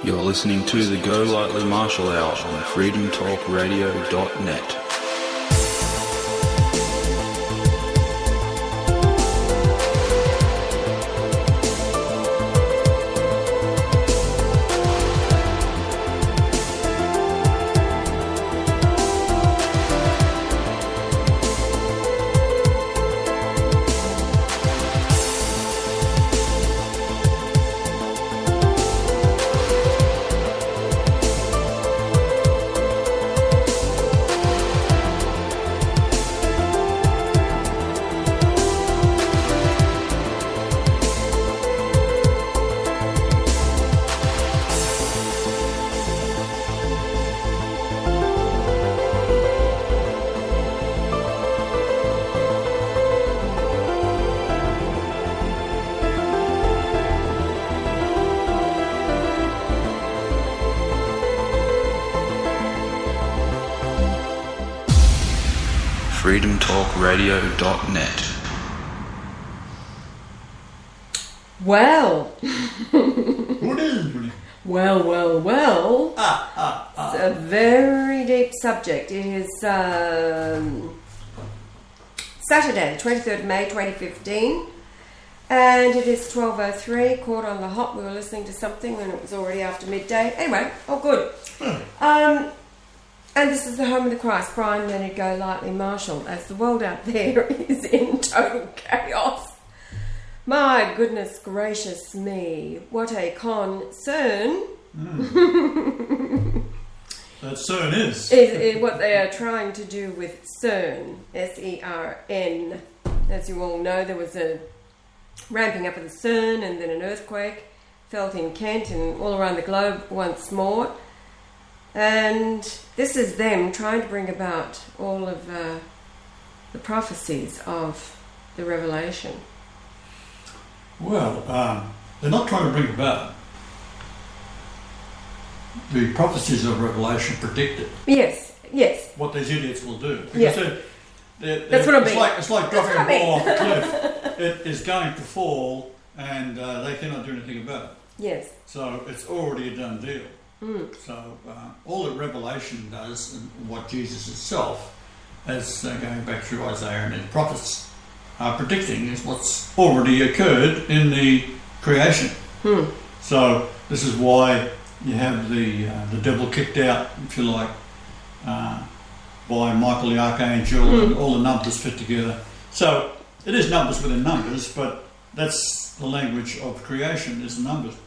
You're listening to the Go Lightly Martial Hour on freedomtalkradio.net. freedomtalkradio.net. Well. well. It's a very deep subject. It is Saturday, 23rd of May 2015, and it is 12:03, caught on the hop. We were listening to something and it was already after midday. Anyway, all good. And this is the home of the Christ, Brian Leonard Go Lightly Marshall, as the world out there is in total chaos. My goodness gracious me, what a concern. That CERN is what they are trying to do with CERN, S-E-R-N. As you all know, there was a ramping up of the CERN and then an earthquake felt in Kent and all around the globe once more. And this is them trying to bring about all of the prophecies of the Revelation. Well, they're not trying to bring about the prophecies of Revelation predicted. Yes. What these idiots will do. Because Yes. That's what I mean. It's like dropping a ball off a cliff. It is going to fall and they cannot do anything about it. Yes. So it's already a done deal. So all that Revelation does, and what Jesus itself, as going back through Isaiah and his prophets, are predicting is what's already occurred in the creation. So this is why you have the devil kicked out, if you like, by Michael the Archangel, and all the numbers fit together. So it is numbers within numbers, but that's the language of creation, is the numbers.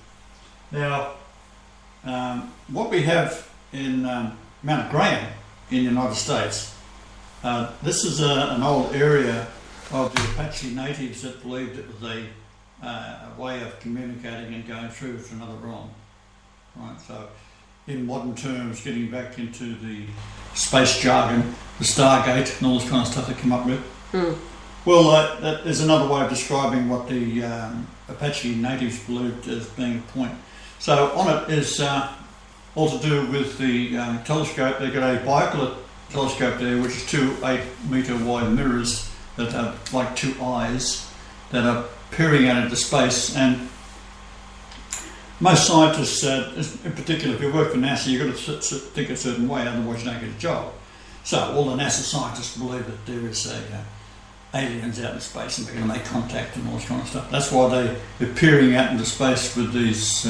Now, what we have in Mount Graham in the United States, this is an old area of the Apache natives that believed it was a way of communicating and going through to another realm. Right, so in modern terms, getting back into the space jargon, the Stargate and all this kind of stuff they come up with. Well, that is another way of describing what the Apache natives believed as being a point. So on it is all to do with the telescope. They've got a binocular telescope there, which is two 8-metre wide mirrors that are like two eyes that are peering out into space. And most scientists, in particular, if you work for NASA, you've got to think a certain way, otherwise you don't get a job. So all the NASA scientists believe that there is aliens out in space and they're going to make contact and all this kind of stuff. That's why they're peering out into space with these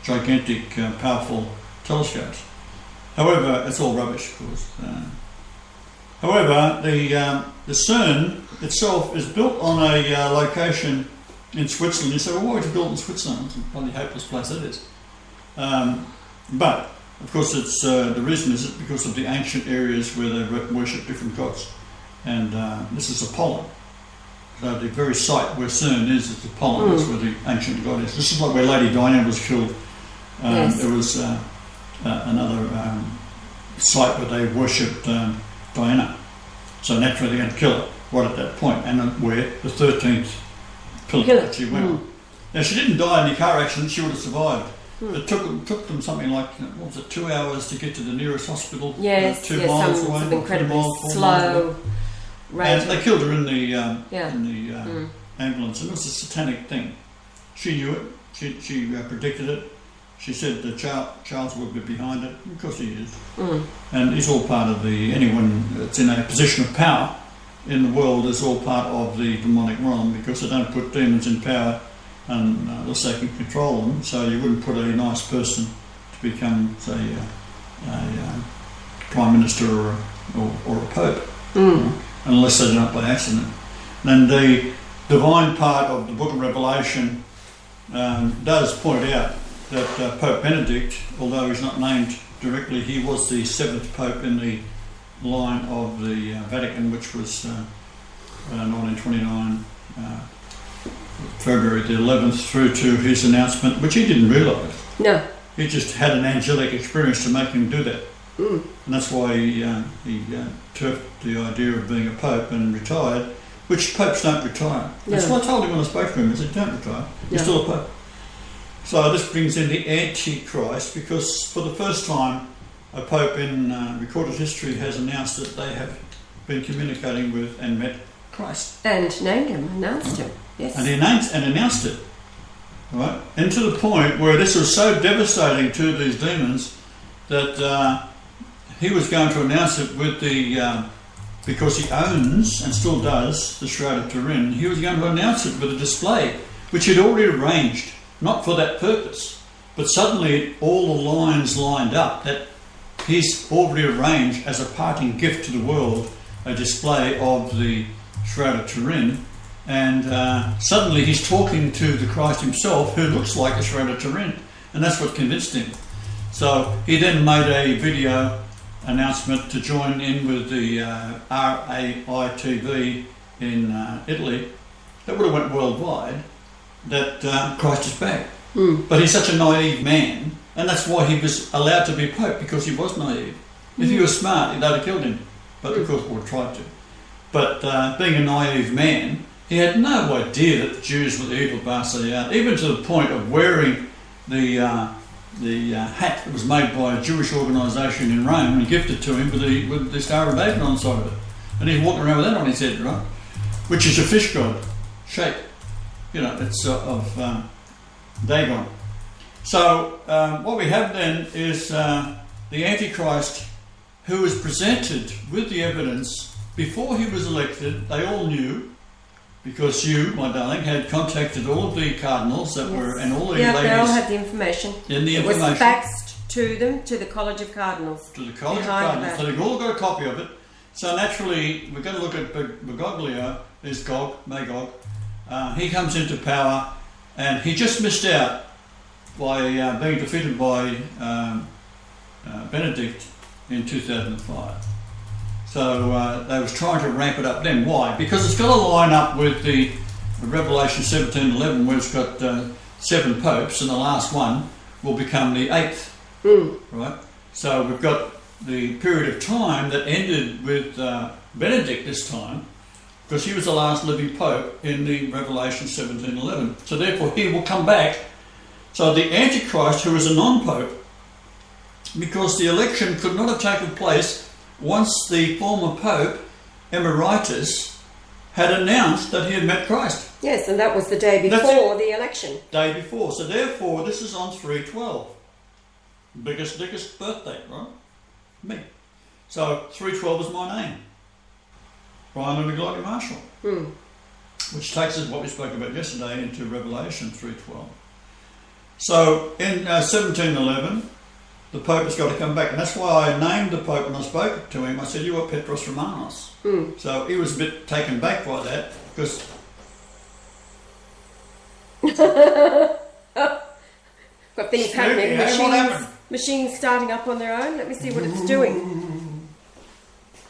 gigantic, powerful telescopes. However, it's all rubbish, of course. However, the CERN itself is built on a location in Switzerland. You say, well, why would you build it in Switzerland? It's a bloody hopeless place that is. But, of course, it's the reason is because of the ancient areas where they worship different gods. And this is Apollon. So the very site where CERN is Apollon. That's where the ancient god is. This is like where Lady Diana was killed. Yes. There was another site where they worshipped Diana. So naturally they're going to kill her right at that point. And where the 13th pillar actually went on. Now she didn't die in the car accident, she would have survived. It took them something like, 2 hours to get to the nearest hospital. Yes, 2 miles away. some incredibly 4 slow rate. And they killed her in the ambulance. And it was a satanic thing. She knew it. She predicted it. She said that Charles would be behind it. Of course he is. And it's all part of anyone that's in a position of power in the world is all part of the demonic realm, because they don't put demons in power unless they can control them. So you wouldn't put a nice person to become, say, a prime minister or a pope, unless they do it by accident. And the divine part of the book of Revelation does point out that Pope Benedict, although he's not named directly, he was the 7th pope in the line of the Vatican, which was 1929, February the 11th, through to his announcement, which he didn't realise. No. He just had an angelic experience to make him do that. And that's why he turfed the idea of being a pope and retired, which popes don't retire. No. That's what I told him when I spoke to him. I said, don't retire. You're still a pope. So this brings in the Antichrist, because for the first time a pope in recorded history has announced that they have been communicating with and met Christ. And named him, announced him, yes. And he announced it, right? And to the point where this was so devastating to these demons that he was going to announce it with because he owns, and still does, the Shroud of Turin. He was going to announce it with a display, which he'd already arranged, not for that purpose, but suddenly all the lines lined up that he's already arranged as a parting gift to the world, a display of the Shroud of Turin, and suddenly he's talking to the Christ himself, who looks like the Shroud of Turin, and that's what convinced him. So he then made a video announcement to join in with the RAI-TV in Italy that would have went worldwide, that Christ is back. But he's such a naive man, and that's why he was allowed to be Pope, because he was naive. If he was smart, they'd have killed him, but of course would have tried to. But being a naive man, he had no idea that the Jews were the evil bastards they are, even to the point of wearing the hat that was made by a Jewish organisation in Rome and gifted to him with the Star of David on the side of it. And he's walking around with that on his head, right? Which is a fish god shape. You know, it's of Dagon. So what we have then is the Antichrist, who was presented with the evidence before he was elected. They all knew, because you, my darling, had contacted all of the cardinals that were, and all the ladies. They all had the information. In the it information. was faxed to them, to the College of Cardinals. To the College of Cardinals. So they've all got a copy of it. So naturally, we're going to look at Bergoglio, is Magog. He comes into power, and he just missed out by being defeated by Benedict in 2005. So they was trying to ramp it up then. Why? Because it's got to line up with the Revelation 17:11, where it's got 7 popes, and the last one will become the 8th. Right? So we've got the period of time that ended with Benedict this time, because he was the last living pope in the Revelation 17:11. So therefore he will come back. So the Antichrist, who is a non-pope, because the election could not have taken place once the former Pope, Emeritus, had announced that he had met Christ. Yes, and that was the day before the election. Day before. So therefore, this is on 3/12. Biggest birthday, right? Me. So 3/12 is my name. Brian Lemmy Marshall. Which takes us, what we spoke about yesterday, into Revelation 3:12. So in 1711, the Pope has got to come back, and that's why I named the Pope when I spoke to him. I said, "You are Petros Romanos." So he was a bit taken back by that, because got things happening. Machines starting up on their own. Let me see what it's doing.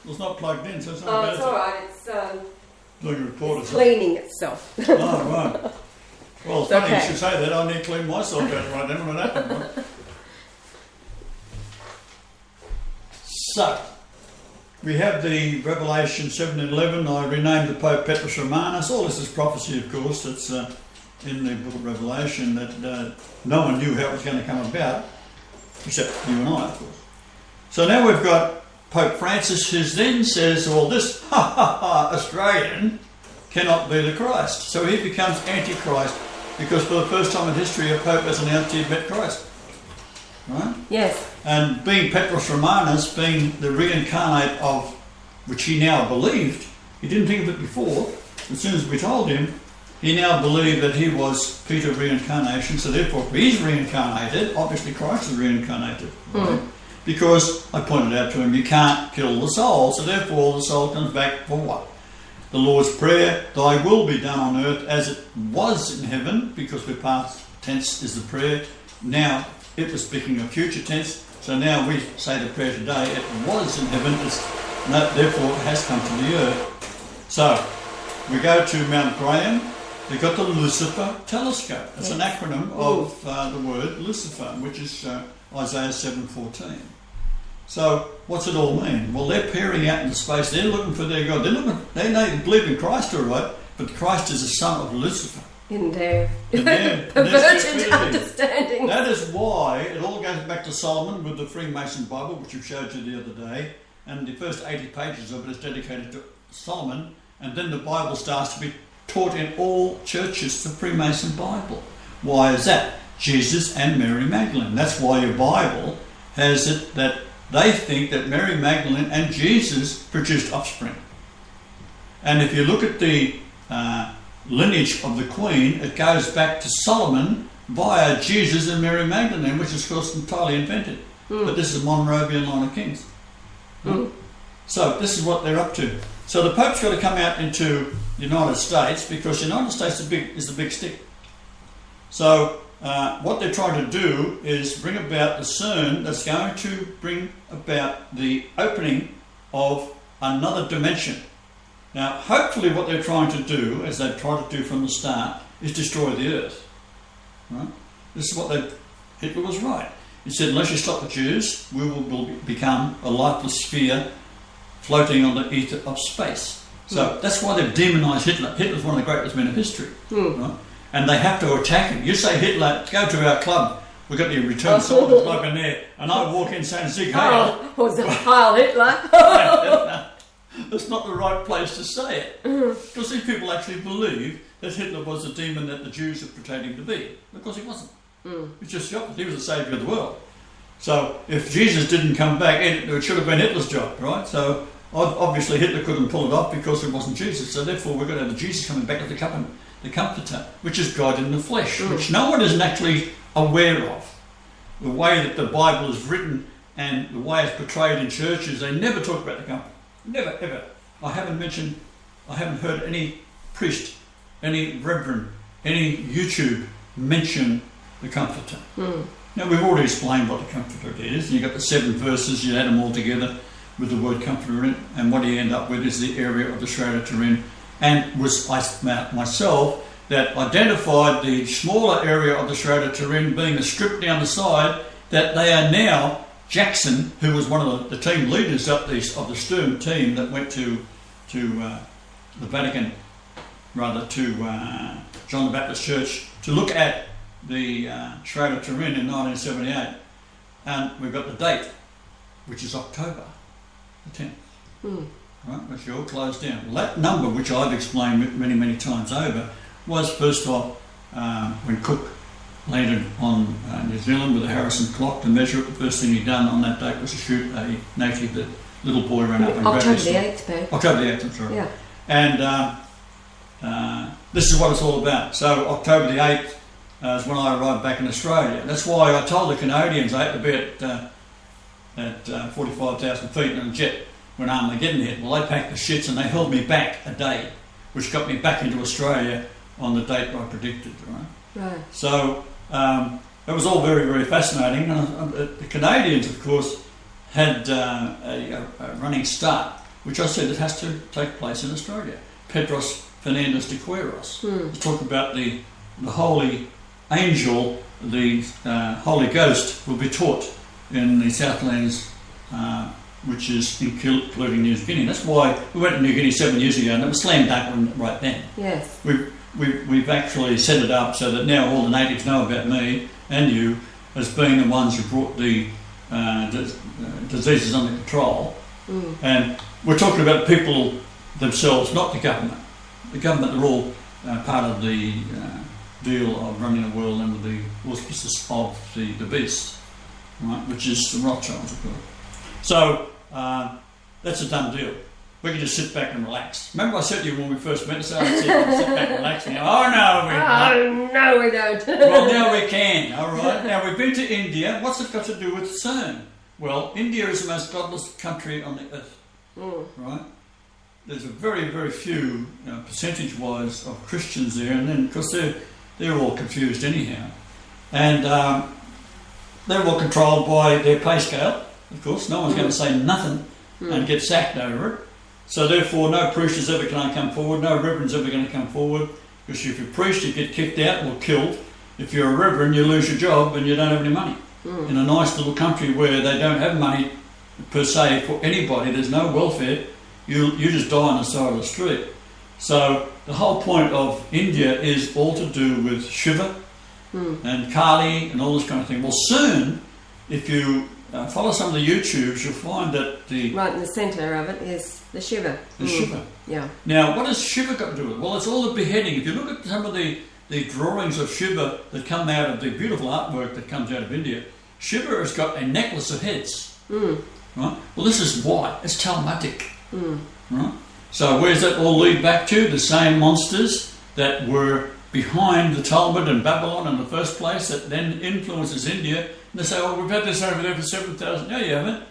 It's not plugged in, so it's not Oh, bad. it's all right. It's cleaning cleaning itself. Oh, right. Well, it's funny you should say that. I need to clean myself out right then when it happened. Right? So, we have the Revelation 7:11. I renamed the Pope Petros Romanos. All this is prophecy, of course. It's in the book of Revelation that no one knew how it was going to come about, except you and I, of course. So now we've got Pope Francis, who then says, well, this Australian cannot be the Christ. So he becomes Antichrist, because for the first time in history, a Pope has announced he had met Christ. right? Yes. And being Petros Romanus, being the reincarnate of which he now believed, he didn't think of it before. As soon as we told him, he now believed that he was Peter reincarnation. So therefore, if he's reincarnated, obviously Christ is reincarnated, right? Because I pointed out to him, you can't kill the soul. So therefore, the soul comes back for what? The Lord's Prayer, thy will be done on earth as it was in heaven, because we're past tense is the prayer. Now, it was speaking of future tense, so now we say the prayer today, it was in heaven, therefore it has come to the earth. So, we go to Mount Graham, they've got the Lucifer telescope. It's an acronym of the word Lucifer, which is Isaiah 7:14. So, what's it all mean? Well, they're peering out into space. They're looking for their God. They believe in Christ, all right, but Christ is the son of Lucifer. In their their perverted understanding. That is why it all goes back to Solomon with the Freemason Bible, which we showed you the other day, and the first 80 pages of it is dedicated to Solomon, and then the Bible starts to be taught in all churches, the Freemason Bible. Why is that? Jesus and Mary Magdalene. That's why your Bible has it that they think that Mary Magdalene and Jesus produced offspring. And if you look at the lineage of the Queen, it goes back to Solomon via Jesus and Mary Magdalene, which is of course entirely invented. But this is a Monrovian line of kings. So this is what they're up to. So the Pope's got to come out into the United States, because the United States is the big stick. So what they're trying to do is bring about the CERN that's going to bring about the opening of another dimension. Now, hopefully what they're trying to do, as they've tried to do from the start, is destroy the earth. Right? This is what Hitler was right. He said, unless you stop the Jews, we will become a lifeless sphere floating on the ether of space. So that's why they've demonised Hitler. Hitler's one of the greatest men of history. Right? And they have to attack him. You say, Hitler, go to our club. We've got the Return Soldiers Club in there. And I walk in saying, Zig Heil. Was it Heil Hitler? That's not the right place to say it. Because these people actually believe that Hitler was the demon that the Jews have portrayed him to be. Because he wasn't. It's just the opposite. He was the saviour of the world. So if Jesus didn't come back, it should have been Hitler's job, right? So obviously Hitler couldn't pull it off because it wasn't Jesus. So therefore we're going to have the Jesus coming back as the Comforter, which is God in the flesh, which no one is actually aware of. The way that the Bible is written and the way it's portrayed in churches, they never talk about the Comforter. Never, ever. I haven't heard any priest, any reverend, any YouTube mention the Comforter. Now, we've already explained what the Comforter is. You've got the 7 verses, you add them all together with the word Comforter in it, and what you end up with is the area of the Shroud of Turin. And was myself that identified the smaller area of the Shroud of Turin being the strip down the side, that they are now Jackson, who was one of the team leaders of the Sturm team that went to the Vatican, rather to John the Baptist Church, to look at the Shroud of Turin in 1978. And we've got the date, which is October the 10th. Right, which you all closed down. Well, that number, which I've explained many, many times over, was first off when Cook landed on New Zealand with a Harrison clock to measure it. The first thing he'd done on that date was to shoot a native. The little boy ran up and grabbed October the 8th, babe. October the 8th, I'm sorry. Yeah. And this is what it's all about. So October the 8th is when I arrived back in Australia. That's why I told the Canadians I had to be at 45,000 feet in a jet when Armageddon hit. Well, they packed the shits and they held me back a day, which got me back into Australia on the date I predicted. Right. So it was all very, very fascinating. And the Canadians, of course, had a running start, which I said it has to take place in Australia. Pedros Fernandez de Queiroz. To talk about the holy angel, the Holy Ghost will be taught in the Southlands, which is including New Guinea. That's why we went to New Guinea 7 years ago, and it was slam dunk right then. Yes. We've actually set it up so that now all the natives know about me and you as being the ones who brought the diseases under control. And we're talking about people themselves, not the government. The government are all part of the deal of running the world under the auspices of the beast. right? Which is the Rothschilds, of course. So that's a done deal. We can just sit back and relax. Remember I said to you when we first met, so I said, sit back and relax now. Oh no, we don't. well, now we can, all right? Now, we've been to India. What's it got to do with CERN? Well, India is the most godless country on the earth, right? There's a very, very few, percentage-wise, of Christians there, and then, of course, they're all confused anyhow. And they're all controlled by their pay scale, of course. No one's going to say nothing and get sacked over it. So therefore, no priest is ever going to come forward, no reverend's ever going to come forward, because if you're a priest, you get kicked out or killed. If you're a reverend, you lose your job and you don't have any money. In a nice little country where they don't have money per se for anybody, there's no welfare, you just die on the side of the street. So the whole point of India is all to do with Shiva and Kali and all this kind of thing. Well, soon, if you follow some of the YouTubes, you'll find that right in the centre of it is the Shiva. The Shiva. Yeah. Now, what has Shiva got to do with it? Well, it's all the beheading. If you look at some of the drawings of Shiva that come out of the beautiful artwork that comes out of India, Shiva has got a necklace of heads. Right? Well, this is white. It's Talmudic. Right? So where does that all lead back to? The same monsters that were behind the Talmud and Babylon in the first place that then influences India. And they say, oh, we've had this over there for 7,000. No, you haven't.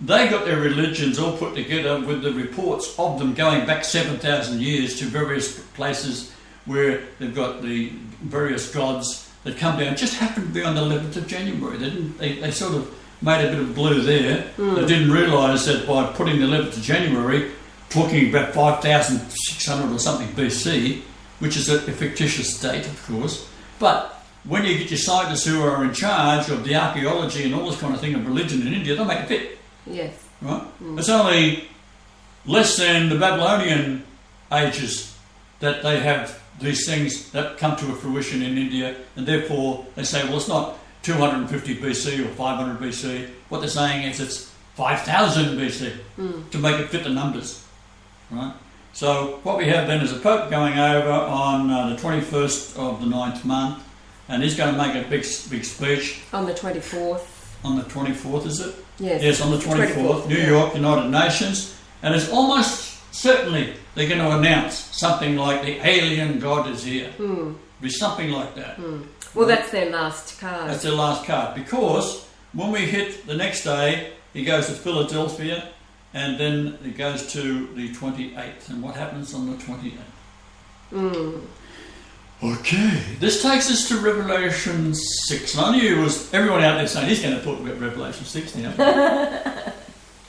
They got their religions all put together with the reports of them going back 7,000 years to various places where they've got the various gods that come down. Just happened to be on the 11th of January. They sort of made a bit of blue there. They didn't realise that by putting the 11th of January, talking about 5,600 or something BC, which is a fictitious date, of course, but when you get your scientists who are in charge of the archaeology and all this kind of thing of religion in India, they'll make it fit. Yes. Right? It's only less than the Babylonian ages that they have these things that come to a fruition in India, and therefore they say, well, it's not 250 BC or 500 BC. What they're saying is it's 5,000 BC to make it fit the numbers. Right? So what we have then is a Pope going over on the 21st of the 9th month, and he's going to make a big speech. On the 24th. On the 24th, is it? Yes. Yes, on the 24th, New York, United Nations. And it's almost certainly they're going to announce something like the alien god is here. Be something like that. Well, that's their last card. That's their last card. Because when we hit the next day, he goes to Philadelphia, and then it goes to the 28th. And what happens on the 28th? Okay, this takes us to Revelation 6. And I knew it was everyone out there saying he's going to talk about Revelation 6 now.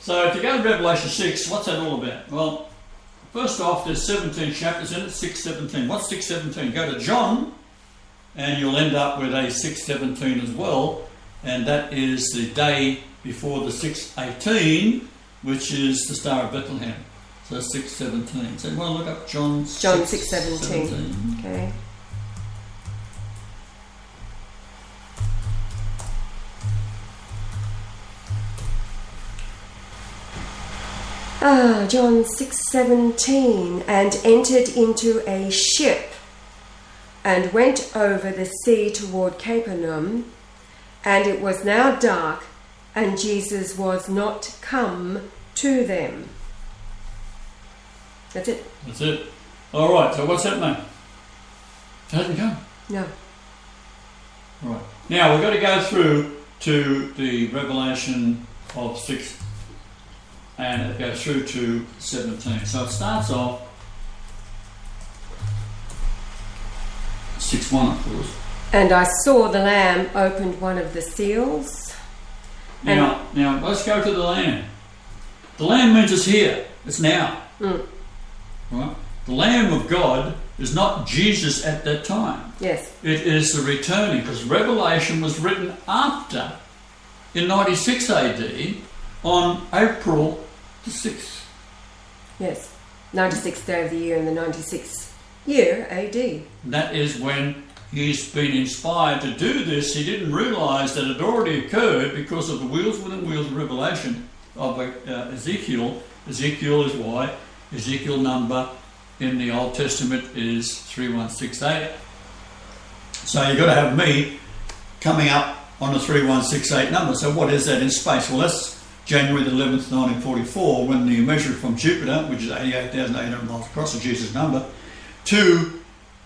So to go to Revelation 6, what's that all about? Well, first off, there's 17 chapters in it, 6:17. What's 6:17? Go to John, and you'll end up with a 6:17 as well, and that is the day before the 6:18, which is the Star of Bethlehem. So 6:17. So you want to look up John 6:17. Okay. John 6:17, and entered into a ship and went over the sea toward Capernaum, and it was now dark, and Jesus was not come to them. That's it. That's it. All right, so what's that mean? It hasn't come. No. All right. Now, we've got to go through to the Revelation of 6, and it goes through to 17. So it starts off 6:1, of course. And I saw the Lamb opened one of the seals. Now let's go to the Lamb. The Lamb means it's here. It's now. Right? The Lamb of God is not Jesus at that time. Yes. It is the returning, because Revelation was written after, in 96 AD, on April the 6th. Yes. 96th day of the year in the 96th year AD. And that is when he's been inspired to do this. He didn't realise that it had already occurred because of the wheels within wheels of Revelation of Ezekiel. Ezekiel is why Ezekiel number in the Old Testament is 3168. So you've got to have me coming up on the 3168 number. So what is that in space? Well, that's January the 11th, 1944, when the measure from Jupiter, which is 88,800 miles across, the Jesus number, to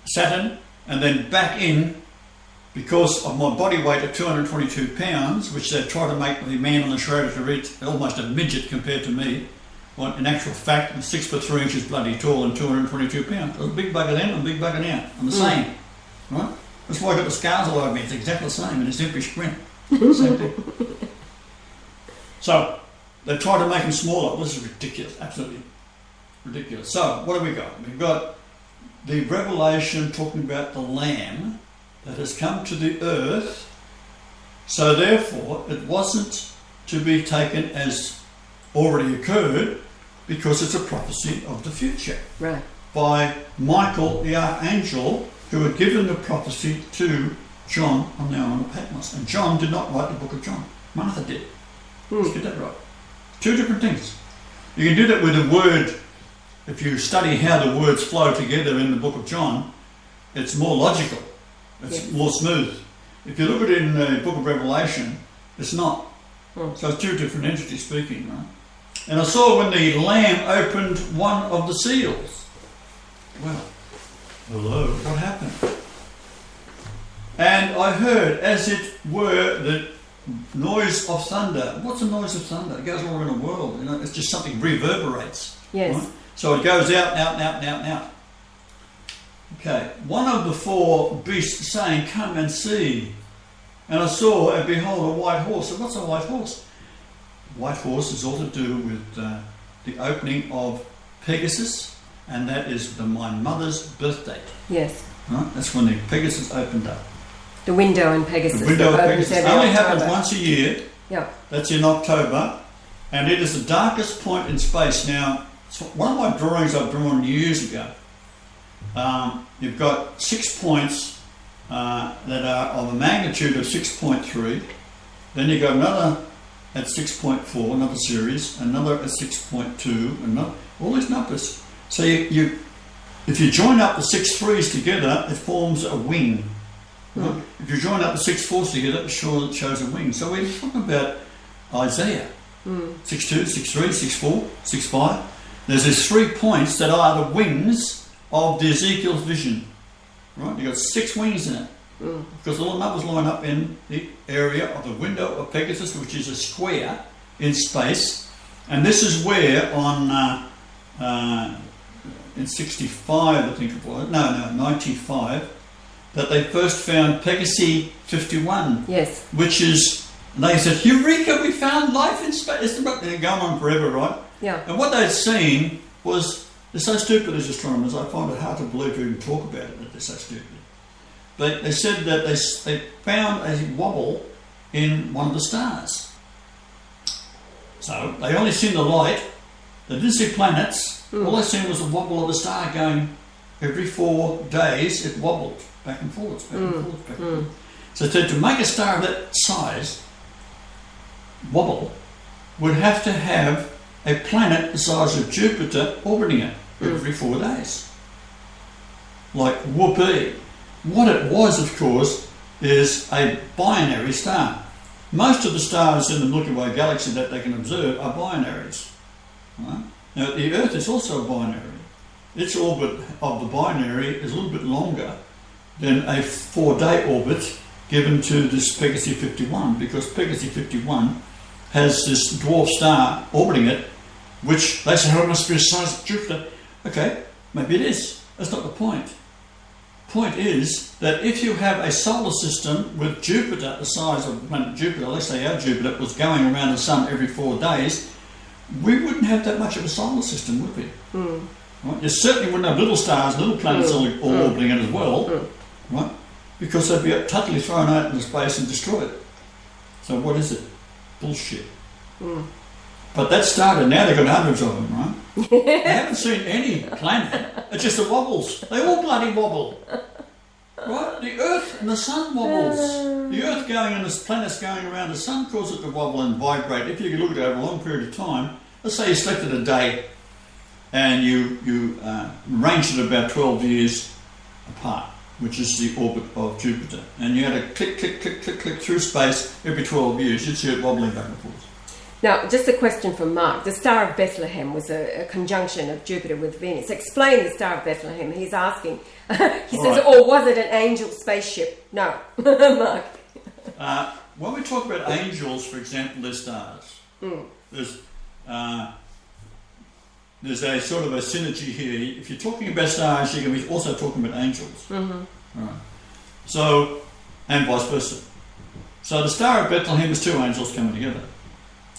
Saturn, and then back in, because of my body weight of 222 pounds, which they try to make the man on the Shroud of Turin almost a midget compared to me. Well, in actual fact, I'm 6 foot 3 inches bloody tall and 222 pounds. I'm a big bugger then, I'm a big bugger now. I'm the same, right? That's why I got the scars all over me. It's exactly the same, and it's impish grin. Same thing. So, they try to make them smaller. This is ridiculous, absolutely ridiculous. So, what have we got? We've got the revelation talking about the Lamb that has come to the earth. So, therefore, it wasn't to be taken as already occurred, because it's a prophecy of the future. Right. By Michael the Archangel, who had given the prophecy to John on the island of Patmos. And John did not write the book of John. Martha did. Let's get that right. Two different things. You can do that with a word. If you study how the words flow together in the book of John, it's more logical. It's more smooth. If you look at it in the book of Revelation, it's not. So it's two different entities speaking, right? And I saw when the Lamb opened one of the seals. Well, hello, what happened? And I heard, as it were, the noise of thunder. What's the noise of thunder? It goes all around the world. You know, it's just something reverberates. Yes. Right? So it goes out, out, out, out, out. Okay. One of the four beasts saying, "Come and see." And I saw, and behold, a white horse. So what's a white horse? White horse is all to do with the opening of Pegasus, and that is my mother's birth date. Yes. Right? That's when the Pegasus opened up. The window in Pegasus. The window of Pegasus only happens once a year. Yeah. That's in October, and it is the darkest point in space. Now, one of my drawings I've drawn years ago, you've got 6 points that are of a magnitude of 6.3. Then you've got another at 6.4, another series, another at 6.2, and all these numbers. So you if you join up the 6 threes together, it forms a wing. Right? If you join up the 6 fours together, it shows a wing. So we're talking about Isaiah. 6.2, 6.3, 6.4, 6.5. There's these 3 points that are the wings of the Ezekiel's vision. Right? You've got 6 wings in it. Because all the numbers line up in the area of the window of Pegasus, which is a square in space. And this is where in 65, I think it was, 95, that they first found Pegasi 51. Yes. Which is, they said, "Eureka, we found life in space." They're going on forever, right? Yeah. And what they'd seen was, they're so stupid as astronomers, I find it hard to believe to even talk about it, that they're so stupid. They said that they found a wobble in one of the stars. So they only seen the light, they didn't see planets, all they seen was the wobble of the star going every 4 days, it wobbled back and forwards, back and forwards, back and forwards. So to make a star of that size wobble would have to have a planet the size of Jupiter orbiting it every 4 days. Like whoopee. What it was, of course, is a binary star. Most of the stars in the Milky Way galaxy that they can observe are binaries. Right? Now, the Earth is also a binary. Its orbit of the binary is a little bit longer than a 4-day orbit given to this Pegasi 51, because Pegasi 51 has this dwarf star orbiting it, which they say, "Oh, it must be the size of Jupiter." Okay, maybe it is. That's not the point. Point is that if you have a solar system with Jupiter the size of planet Jupiter, let's say our Jupiter was going around the sun every 4 days, we wouldn't have that much of a solar system, would we? Right? You certainly wouldn't have little stars, little planets all orbiting it as well, right? Because they'd be totally thrown out into space and destroyed. So what is it? Bullshit. But that started, now they've got hundreds of them, right? They haven't seen any planet. It's just the wobbles. They all bloody wobble. Right? The Earth and the Sun wobbles. The Earth going and the planets going around the Sun cause it to wobble and vibrate. If you can look at it over a long period of time, let's say you selected a day and you ranged it about 12 years apart. which is the orbit of Jupiter. And you had to click, click, click, click, click through space every 12 years. You'd see it wobbling back and forth. Now, just a question from Mark. The Star of Bethlehem was a conjunction of Jupiter with Venus. Explain the Star of Bethlehem. He's asking. He says, or was it an angel spaceship? No. Mark. When we talk about angels, for example, they're stars. There's a sort of a synergy here. If you're talking about stars, you're going to be also talking about angels. Right. So, and vice versa. So the Star of Bethlehem is two angels coming together.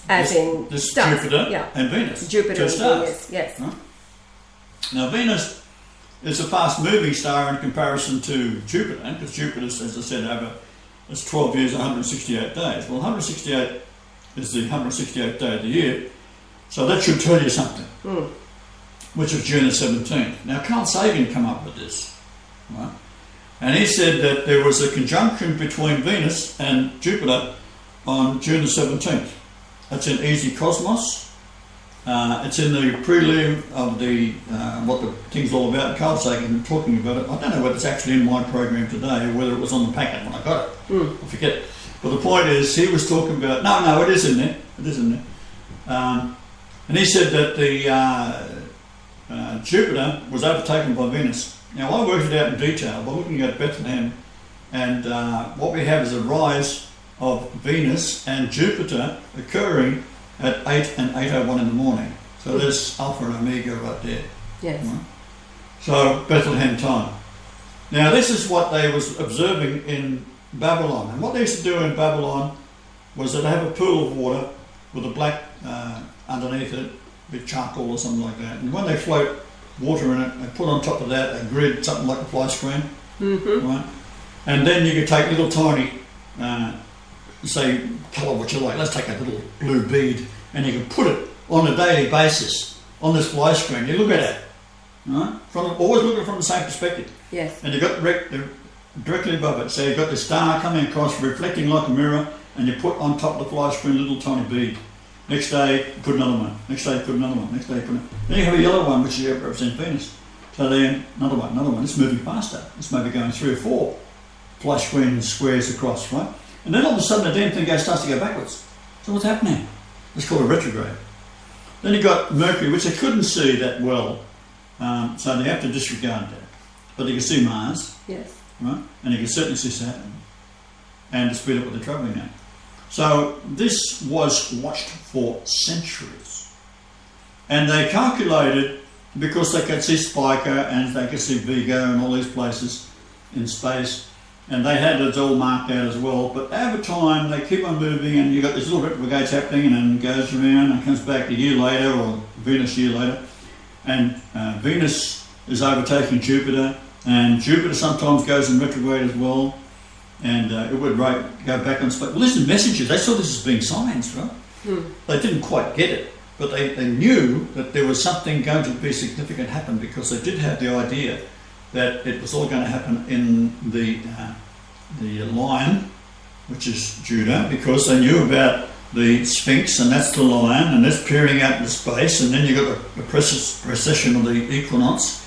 As in this stars. Jupiter and Venus. Jupiter and stars. Venus, yes. Right? Now Venus is a fast-moving star in comparison to Jupiter, because Jupiter, as I said, it's 12 years, 168 days. Well, 168 is the 168th day of the year, so that should tell you something. Which was June the 17th. Now Carl Sagan came up with this, right? And he said that there was a conjunction between Venus and Jupiter on June the 17th. That's in Easy Cosmos. It's in the prelude of the what the thing's all about. Carl Sagan talking about it. I don't know whether it's actually in my program today or whether it was on the packet when I got it. I forget. But the point is, he was talking about. No, it is in there. It is in there. And he said that the Jupiter was overtaken by Venus. Now I worked it out in detail by looking at Bethlehem, and what we have is a rise of Venus and Jupiter occurring at 8 and 8:01 in the morning. So there's Alpha and Omega right there. Yes. Right? So Bethlehem time. Now this is what they was observing in Babylon. And what they used to do in Babylon was that they have a pool of water with a black underneath it, with charcoal or something like that. And when they float water in it, they put on top of that a grid, something like a fly screen. Right? And then you could take little tiny say colour what you like. Let's take a little blue bead, and you can put it on a daily basis on this fly screen. You look at it, right? Always look at it from the same perspective. Yes. And you've got directly above it, so you've got the star coming across, reflecting like a mirror, and you put on top of the fly screen a little tiny bead. Next day, you put another one. Next day, you put another one. Next day, you put another. Then you have a yellow one, which represents Venus. So then another one. It's moving faster. It's maybe going 3 or 4 fly screen squares across, right? And then all of a sudden the damn thing starts to go backwards. So what's happening? It's called a retrograde. Then you've got Mercury, which they couldn't see that well, so they have to disregard that. But they can see Mars, yes, right? And you can certainly see Saturn, and to speed up what they're travelling at. So this was watched for centuries. And they calculated, because they could see Spica and they could see Vigo and all these places in space, and they had it all marked out as well, but over time they keep on moving, and you've got these little retrogrades happening, and then goes around and comes back a year later, or Venus a year later, and Venus is overtaking Jupiter, and Jupiter sometimes goes in retrograde as well, and it would go back on space. Well, listen, messages, they saw this as being signs, right? They didn't quite get it, but they knew that there was something going to be significant happen, because they did have the idea that it was all going to happen in the lion, which is Judah, because they knew about the Sphinx, and that's the lion, and that's peering out into space, and then you've got the precession of the equinox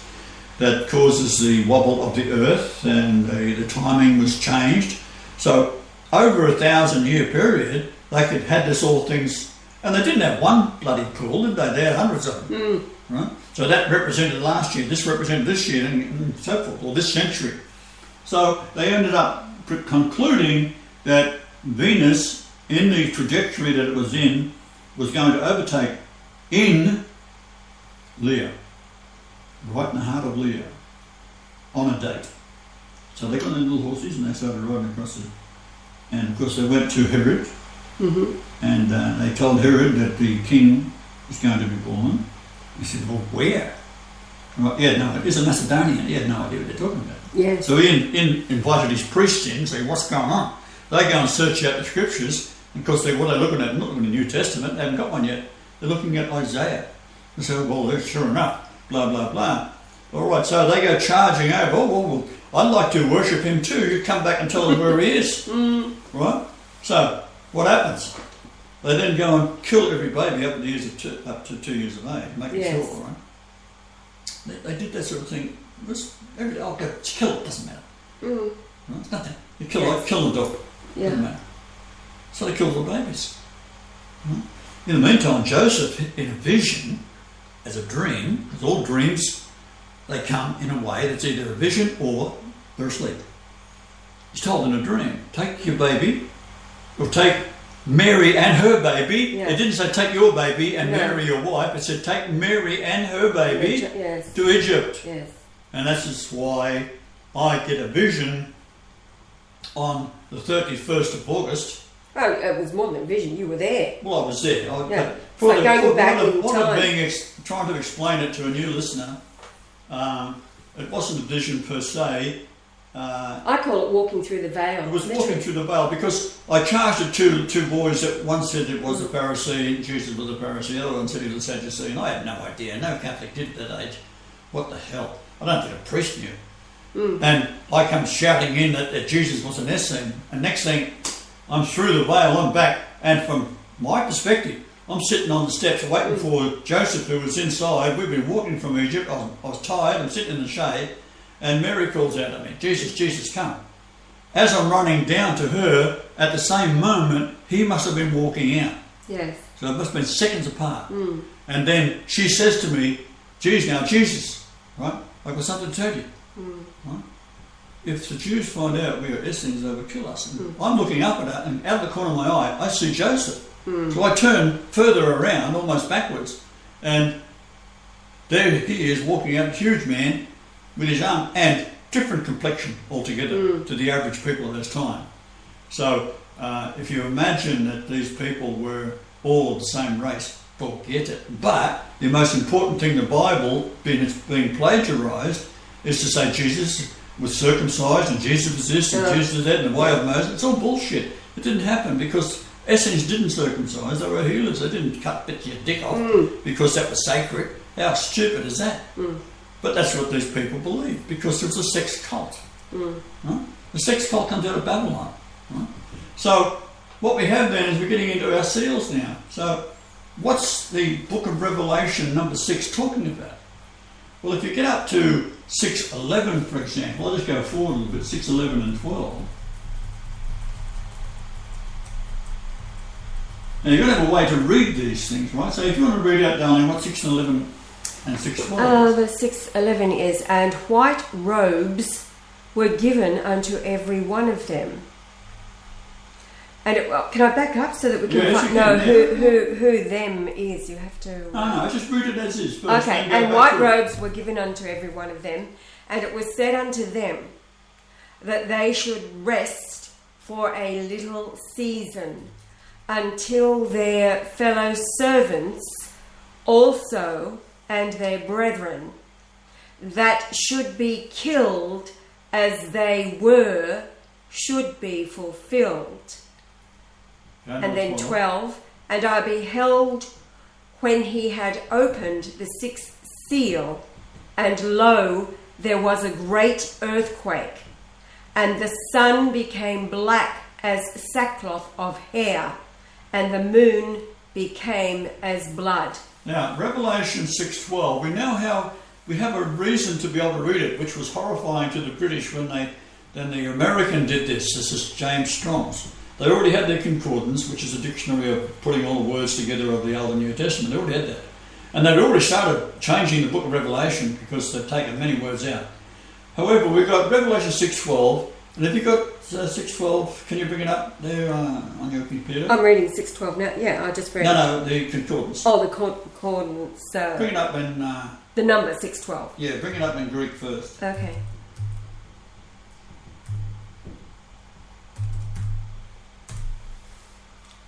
that causes the wobble of the earth, and the timing was changed. So over 1,000-year period, they could had this all things, and they didn't have one bloody pool, did they? They had hundreds of them, right? So that represented last year, this represented this year, and so forth, or this century. So they ended up concluding that Venus, in the trajectory that it was in, was going to overtake in Leo, right in the heart of Leo, on a date. So they got their little horses and they started riding across it. And of course they went to Herod, and they told Herod that the king was going to be born. He said, well, where? Right, it is a Macedonian. He had no idea what they're talking about. Yeah. So he invited his priests in and said, what's going on? They go and search out the scriptures, and of course what they're looking at, they're not looking at the New Testament, they haven't got one yet. They're looking at Isaiah. They say, well, sure enough, blah, blah, blah. All right, so they go charging over. Oh, well, I'd like to worship him too. You come back and tell us where he is. Right? So what happens? They then go and kill every baby up to 2 years of age, make it sure, right? They did that sort of thing. Kill it, doesn't matter. Mm. Right? It's nothing. You kill the dog. Yeah. Doesn't matter. So they kill the babies. Right? In the meantime, Joseph, in a vision, as a dream, because all dreams, they come in a way that's either a vision or they're asleep. He's told in a dream, take your baby, or take Mary and her baby. Yeah. It didn't say take your baby and Mary your wife. It said take Mary and her baby to Egypt. Yes. And that's just why I get a vision on the 31st of August. Oh, it was more than a vision. You were there. Well, I was there. Yeah. So going back in time. Trying to explain it to a new listener, it wasn't a vision per se. I call it walking through the veil. It was walking through the veil because I charged it to two boys that one said it was a Pharisee, Jesus was a Pharisee, the other one said he was a Sadducee, and I had no idea. No Catholic did at that age. What the hell? I don't think a priest knew. Mm. And I come shouting in that Jesus was an Essene, and next thing, I'm through the veil, I'm back, and from my perspective, I'm sitting on the steps waiting for Joseph, who was inside. We've been walking from Egypt. I was tired. I'm sitting in the shade. And Mary calls out to me, Jesus, Jesus, come. As I'm running down to her, at the same moment, he must have been walking out. Yes. So it must have been seconds apart. Mm. And then she says to me, Jesus, right? I've got something to tell you. Mm. Right? If the Jews find out we are Essenes, they will kill us. And I'm looking up at her, and out of the corner of my eye, I see Joseph. Mm. So I turn further around, almost backwards, and there he is walking out, a huge man, with his arm, and different complexion altogether to the average people of his time. So if you imagine that these people were all of the same race, forget it. But the most important thing, the Bible being plagiarised, is to say Jesus was circumcised and Jesus was this and Jesus was that and the way of Moses. It's all bullshit. It didn't happen because Essenes didn't circumcise, they were healers. They didn't bit your dick off because that was sacred. How stupid is that? But that's what these people believe because it's a sex cult. Right? The sex cult comes out of Babylon. Right? So what we have then is we're getting into our seals now. So what's the book of Revelation number 6 talking about? Well, if you get up to 6:11, for example, I'll just go forward a little bit, 6:11 and 12. Now you've got to have a way to read these things, right? So if you want to read out, darling, what 6:11 and 6:12? The 6:11 is, and white robes were given unto every one of them. And can I back up so that we can know who them is? You have to. No, just read it as is first. Okay, and white robes were given unto every one of them, and it was said unto them that they should rest for a little season until their fellow servants also and their brethren that should be killed as they were should be fulfilled. And then 12, and I beheld when he had opened the 6th seal, and lo, there was a great earthquake, and the sun became black as sackcloth of hair, and the moon became as blood. Now, Revelation 6:12, we have a reason to be able to read it, which was horrifying to the British when the American did this. This is James Strong's. They already had their concordance, which is a dictionary of putting all the words together of the Old and New Testament. They already had that. And they'd already started changing the book of Revelation because they'd taken many words out. However, we've got Revelation 6:12, and if you've got 6:12, can you bring it up there on your computer? I'm reading 6:12 now. Yeah, I just read it. No, the concordance. Oh, the concordance. Bring it up in... the number 6:12. Yeah, bring it up in Greek first. Okay.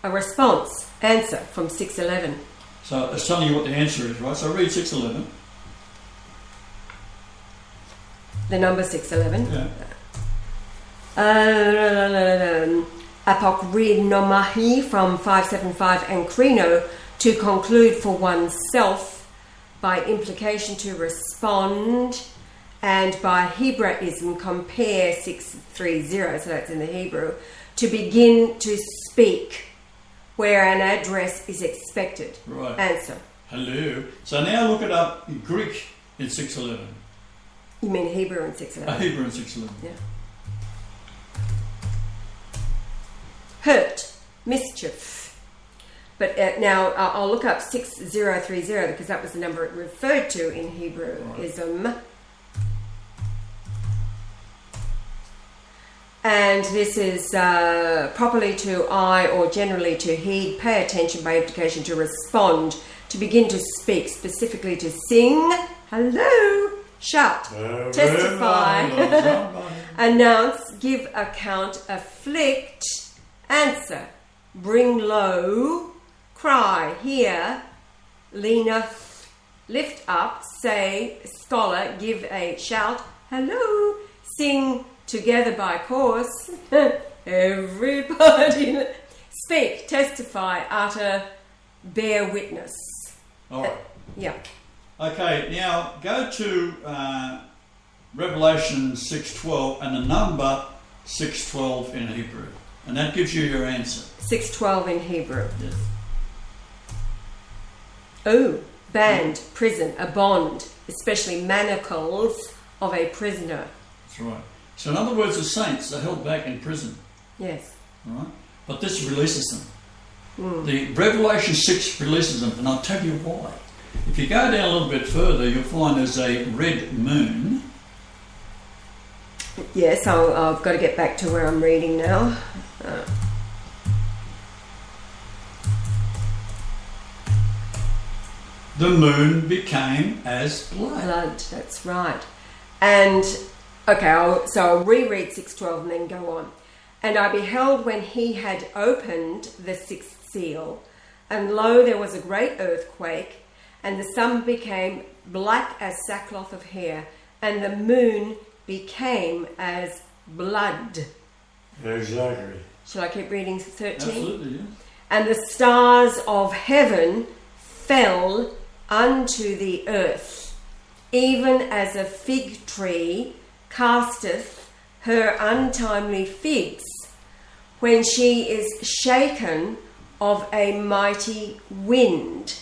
A response, answer from 6:11. So it's telling you what the answer is, right? So read 6:11. The number 6:11. Yeah. Apokrinomai from 575 and Krino to conclude for oneself, by implication to respond, and by Hebraism compare 630, so that's in the Hebrew, to begin to speak where an address is expected. Right. Answer. Hello. So now look it up in Greek in 6:11. You mean Hebrew in 6:11? Hebrew in 6:11. Yeah. hurt, mischief. But now I'll look up 6030 because that was the number it referred to in Hebrewism. And this is properly to eye or generally to heed, pay attention, by implication to respond, to begin to speak, specifically to sing, hello, shout, testify, announce, give account, afflict, answer, bring low, cry, hear, leaneth, lift up, say, scholar, give a shout, hello, sing, together by course, everybody, speak, testify, utter, bear witness. All right. Yeah. Okay, now go to Revelation 6:12 and the number 6:12 in Hebrew. And that gives you your answer. 6:12 in Hebrew. Yes. Oh, band, prison, a bond, especially manacles of a prisoner. That's right. So in other words, the saints are held back in prison. Yes. All right? But this releases them. The Revelation 6 releases them, and I'll tell you why. If you go down a little bit further, you'll find there's a red moon. Yes, I've got to get back to where I'm reading now. The moon became as blood. Blood, that's right. And, okay, I'll reread 6:12 and then go on. And I beheld when he had opened the sixth seal, and lo, there was a great earthquake, and the sun became black as sackcloth of hair, and the moon became as blood. Exactly. Shall I keep reading 13? Absolutely, yeah. And the stars of heaven fell unto the earth, even as a fig tree casteth her untimely figs, when she is shaken of a mighty wind.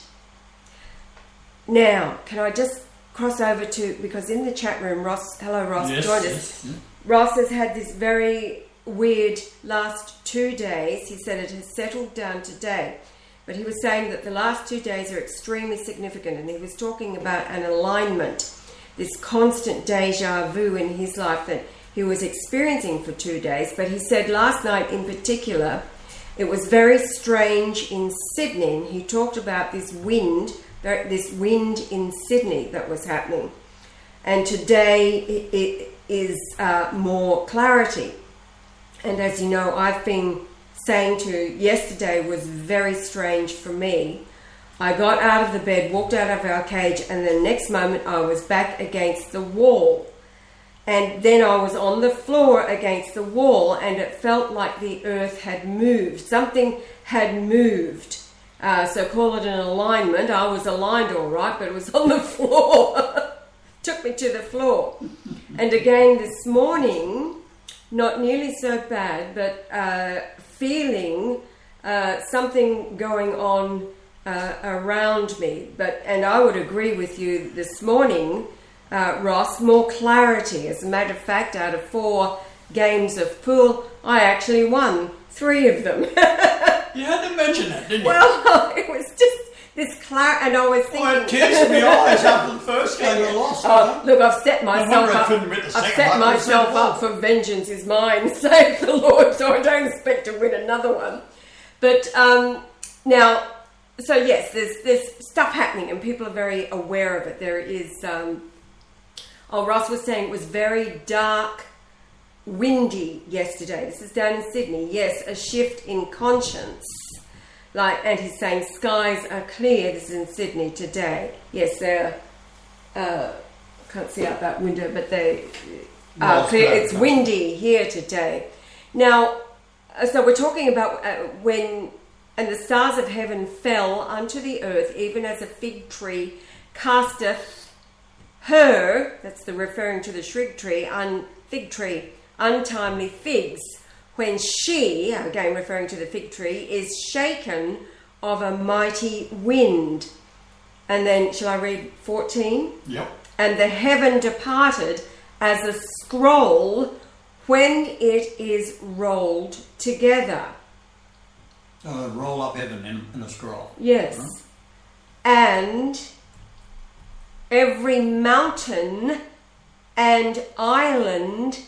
Now, can I just cross over to, because in the chat room, Ross, hello Ross, Yes, joined us. yes, yeah. Ross has had this very weird last 2 days. He said it has settled down today. But he was saying that the last 2 days are extremely significant, and he was talking about an alignment, this constant deja vu in his life that he was experiencing for 2 days. But he said last night in particular, it was very strange in Sydney. And he talked about this wind in Sydney that was happening. And today it is more clarity. And as you know, I've been saying to you, yesterday was very strange for me. I got out of the bed, walked out of our cage, and the next moment I was back against the wall. And then I was on the floor against the wall, and it felt like the earth had moved. Something had moved. So call it an alignment. I was aligned all right, but it was on the floor. Took me to the floor. And again this morning, not nearly so bad, but feeling something going on around me. And I would agree with you this morning, Ross, more clarity. As a matter of fact, out of 4 games of pool, I actually won 3 of them. You had to mention that, didn't you? Well, it was just this clarity, and I was thinking... I had tears in my eyes after the first game I lost. Oh, look, I've set myself up. I've set up for vengeance is mine, save the Lord. So I don't expect to win another one. But now, so yes, there's stuff happening, and people are very aware of it. There is. Ross was saying it was very dark, windy yesterday. This is down in Sydney. Yes, a shift in conscience. And he's saying skies are clear. This is in Sydney today. Yes, they're. Can't see out that window, but they are clear. It's windy here today. Now, so we're talking about when and the stars of heaven fell unto the earth, even as a fig tree casteth her. That's the referring to the fig tree, untimely figs. When she, again referring to the fig tree, is shaken of a mighty wind. And then, shall I read 14? Yep. And the heaven departed as a scroll when it is rolled together. Roll up heaven in a scroll. Yes. Right? And every mountain and island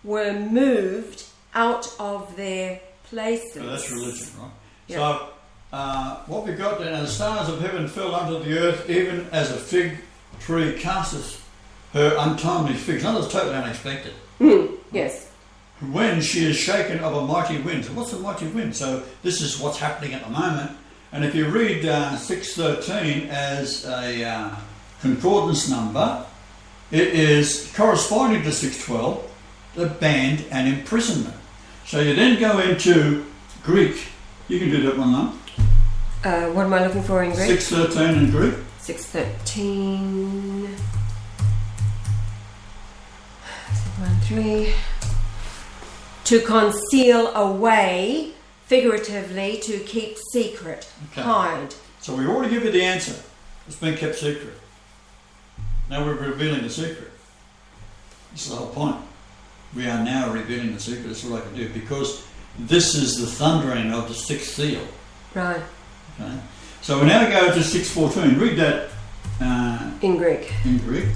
were moved out of their places. So that's religion, right? Yeah. So what we've got then, the stars of heaven fell unto the earth, even as a fig tree casteth her untimely figs. Another totally unexpected. Yes. When she is shaken of a mighty wind. So what's a mighty wind? So this is what's happening at the moment. And if you read 613 as a concordance number, it is corresponding to 612, the band and imprisonment. So you then go into Greek. You can do that one now. What am I looking for in Greek? 613 in Greek. 613. 613. To conceal away, figuratively, to keep secret, Okay. hide. So we already give you the answer. It's been kept secret. Now we're revealing the secret. That's the whole point. We are now revealing the secret. That's what I can do, because this is the thundering of the sixth seal. Right. Okay. So we now go to 614. Read that In Greek. in Greek.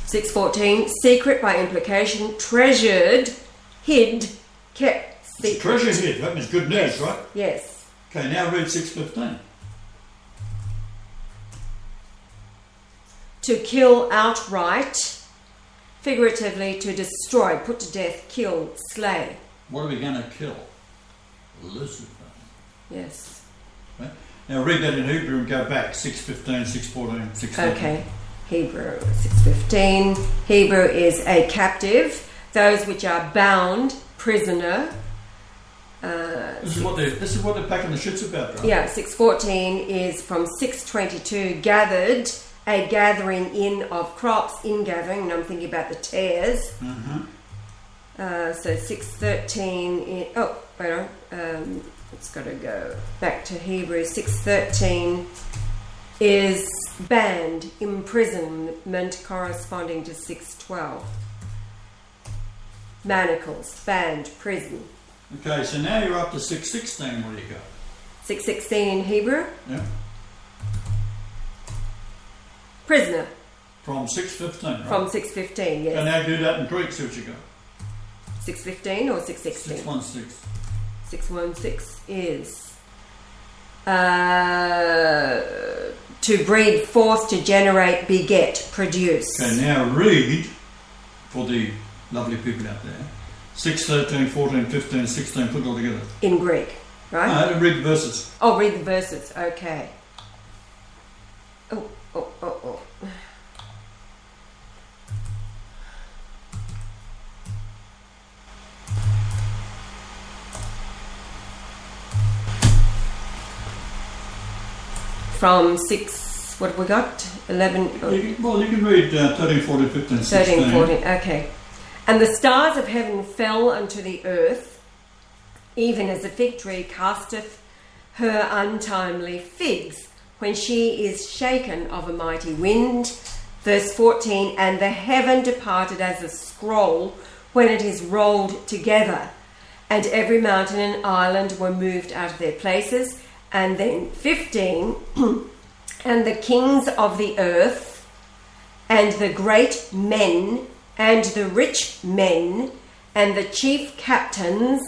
614. Secret by implication, treasured, hid, kept secret. Treasure hid. That means good news, Yes. right? Yes. Okay, now read 615. To kill outright, figuratively to destroy, put to death, kill, slay. What are we going to kill? Lucifer. Yes. Okay. Now read that in Hebrew and go back. 615, 614, 615. Okay. Hebrew 615. Hebrew is a captive, those which are bound, prisoner. This is what they're packing the shits about, right? Yeah, 614 is from 622, gathered, a gathering in of crops, ingathering, and I'm thinking about the tares. So 613, wait on, it's got to go back to Hebrew. 613 is banned, imprisonment, corresponding to 612. Manacles, banned, prison. Okay, so now you're up to 616. What do you got? 616 in Hebrew, Yeah. prisoner, From 615, right? from 615, yes. And now do that in Greek, see what you got. 615 or 616? 616. 616 is to breed forth, to generate, beget, produce. Okay, now read, for the lovely people out there, 6, 13, 14, 15, 16, put it all together. In Greek, right? No, read the verses. Oh, read the verses, okay. Oh. From 6, what have we got? 11. You can read 13, 14, 15, 16. 13, 14, okay. And the stars of heaven fell unto the earth, even as a fig tree casteth her untimely figs, when she is shaken of a mighty wind. Verse 14, and the heaven departed as a scroll when it is rolled together, and every mountain and island were moved out of their places. And then 15, and the kings of the earth, and the great men, and the rich men, and the chief captains,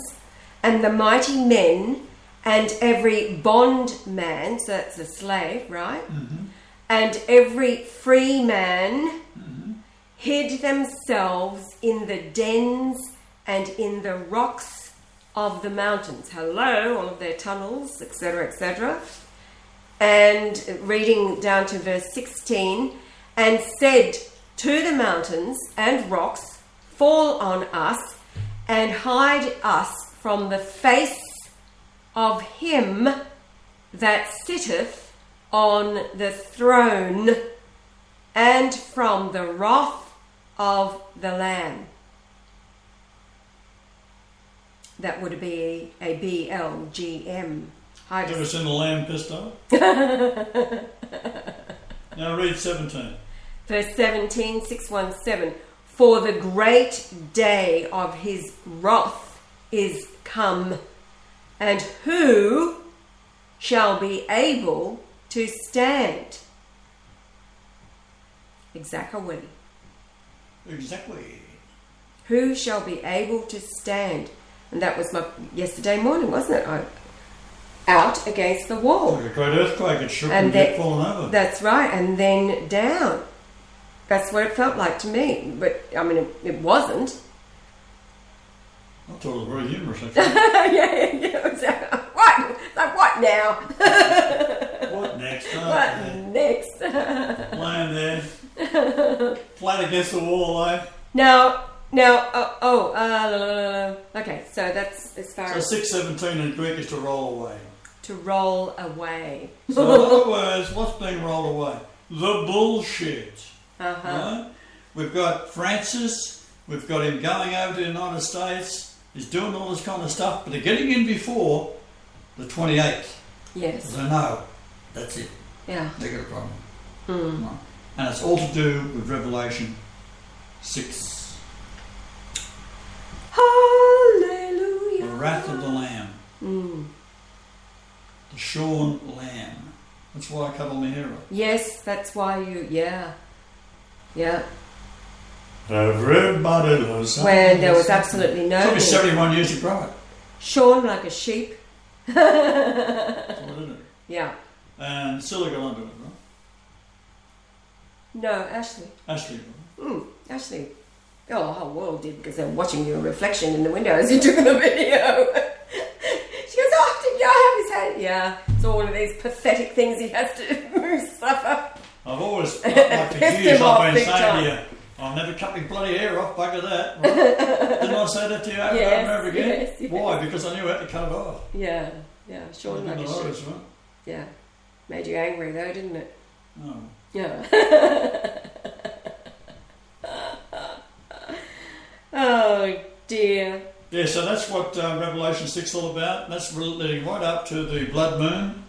and the mighty men, and every bondman, so that's a slave, right? Mm-hmm. And every free man hid themselves in the dens and in the rocks of the mountains. Hello, all of their tunnels, etc., etc. And reading down to verse 16, and said to the mountains and rocks, fall on us and hide us from the face of him that sitteth on the throne and from the wrath of the Lamb. That would be a BLGM. You ever seen a lamb pissed off? Now read 17. Verse 17, 617. For the great day of his wrath is come, And who shall be able to stand? Exactly. Exactly. Who shall be able to stand? And that was my yesterday morning, wasn't it? Out against the wall. Like a great earthquake, it shook And and that- kept falling over. That's right, and then down. That's what it felt like to me. But, I mean, it wasn't. I thought it was very humorous, actually. yeah. It was what? Like, what now? What next? What next? Laying there, flat against the wall, eh? Now, okay, so that's as far So as 617 in Greek is to roll away. to roll away. So in other words, what's being rolled away? The bullshit. Uh-huh. Right? We've got Francis, we've got him going over to the United States, he's doing all this kind of stuff, but they're getting in before the 28th. Yes. So no, that's it. Yeah. They got a problem. Mm. Right. And it's all to do with Revelation 6. Hallelujah. The wrath of the Lamb. Mm. The shorn lamb. That's why I cut all my hair off. Yes, that's why you. Yeah. Everybody loves When there was absolutely no. It took me 71 years to grow it. Shorn like a sheep. That's what it is. Yeah. And Scylla got onto it, right? No, Ashley. Ashley. Ashley. Oh, the whole world did because they're watching your reflection in the window as you took the video. She goes, oh, did I have his hand? Yeah, it's all one of these pathetic things he has to suffer. I've always, like for Pissed years, him off I've been big saying time. to you, I'll never cut my bloody hair off, bugger that. Right? Didn't I say that to you over Yes, and over again? yes. Why? Because I knew I had to cut it off. Yeah, Shorn like a sheep. Notice, right? Yeah, made you angry though, didn't it? No. Yeah. Oh dear. Yeah, so that's what Revelation 6 is all about. That's leading right up to the blood moon.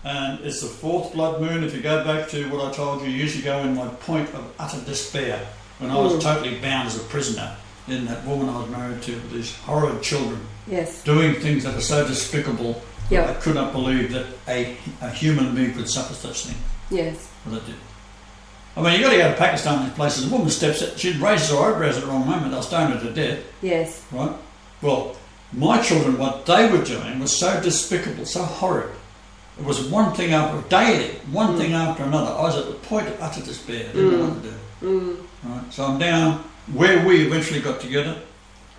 And it's the fourth blood moon. If you go back to what I told you years ago in my point of utter despair, when I was totally bound as a prisoner in that woman I was married to with these horrid children, Yes. doing things that are so despicable Yeah. that I could not believe that a human being could suffer such things. Yes. But I did. I mean, you've got to go to Pakistan and these places. A woman steps in, she raises her eyebrows at the wrong moment, they'll stone her to death. Yes. Right? Well, my children, what they were doing was so despicable, so horrid. It was one thing after daily, one thing after another. I was at the point of utter despair. I didn't know what to do. Right? So I'm down where we eventually got together,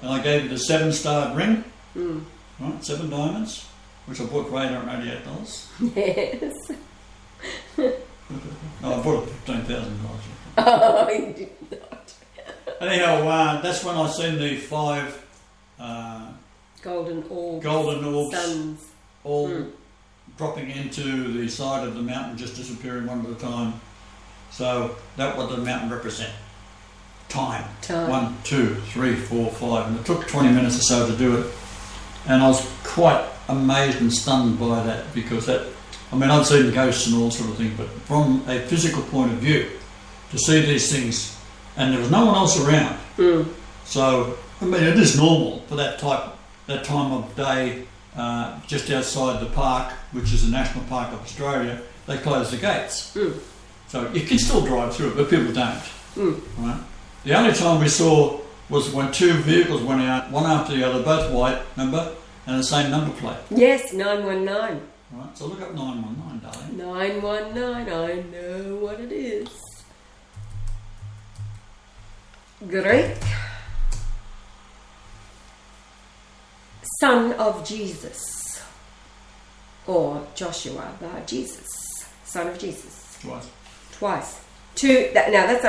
and I gave you the 7-starred ring, right? 7 diamonds, which I bought for $888. Yes. No, I bought it for $15,000. Oh, you did not. Anyhow, that's when I seen the 5 Golden orbs. Suns all dropping into the side of the mountain, just disappearing one at a time. So that what the mountain represent. Time. 1, 2, 3, 4, 5. And it took 20 minutes or so to do it. And I was quite amazed and stunned by that, because that, I mean, I've seen ghosts and all sort of things, but from a physical point of view, to see these things, and there was no one else around. So, I mean, it is normal for that time of day, just outside the park, which is the National Park of Australia, they close the gates. So you can still drive through it, but people don't. Right? The only time we saw was when 2 vehicles went out, one after the other, both white, remember, and the same number plate. Yes, 919. Right, so look up 911, darling. 919, I know what it is. Greek. Son of Jesus. Or Joshua Bar Jesus. Son of Jesus. Twice. Now that's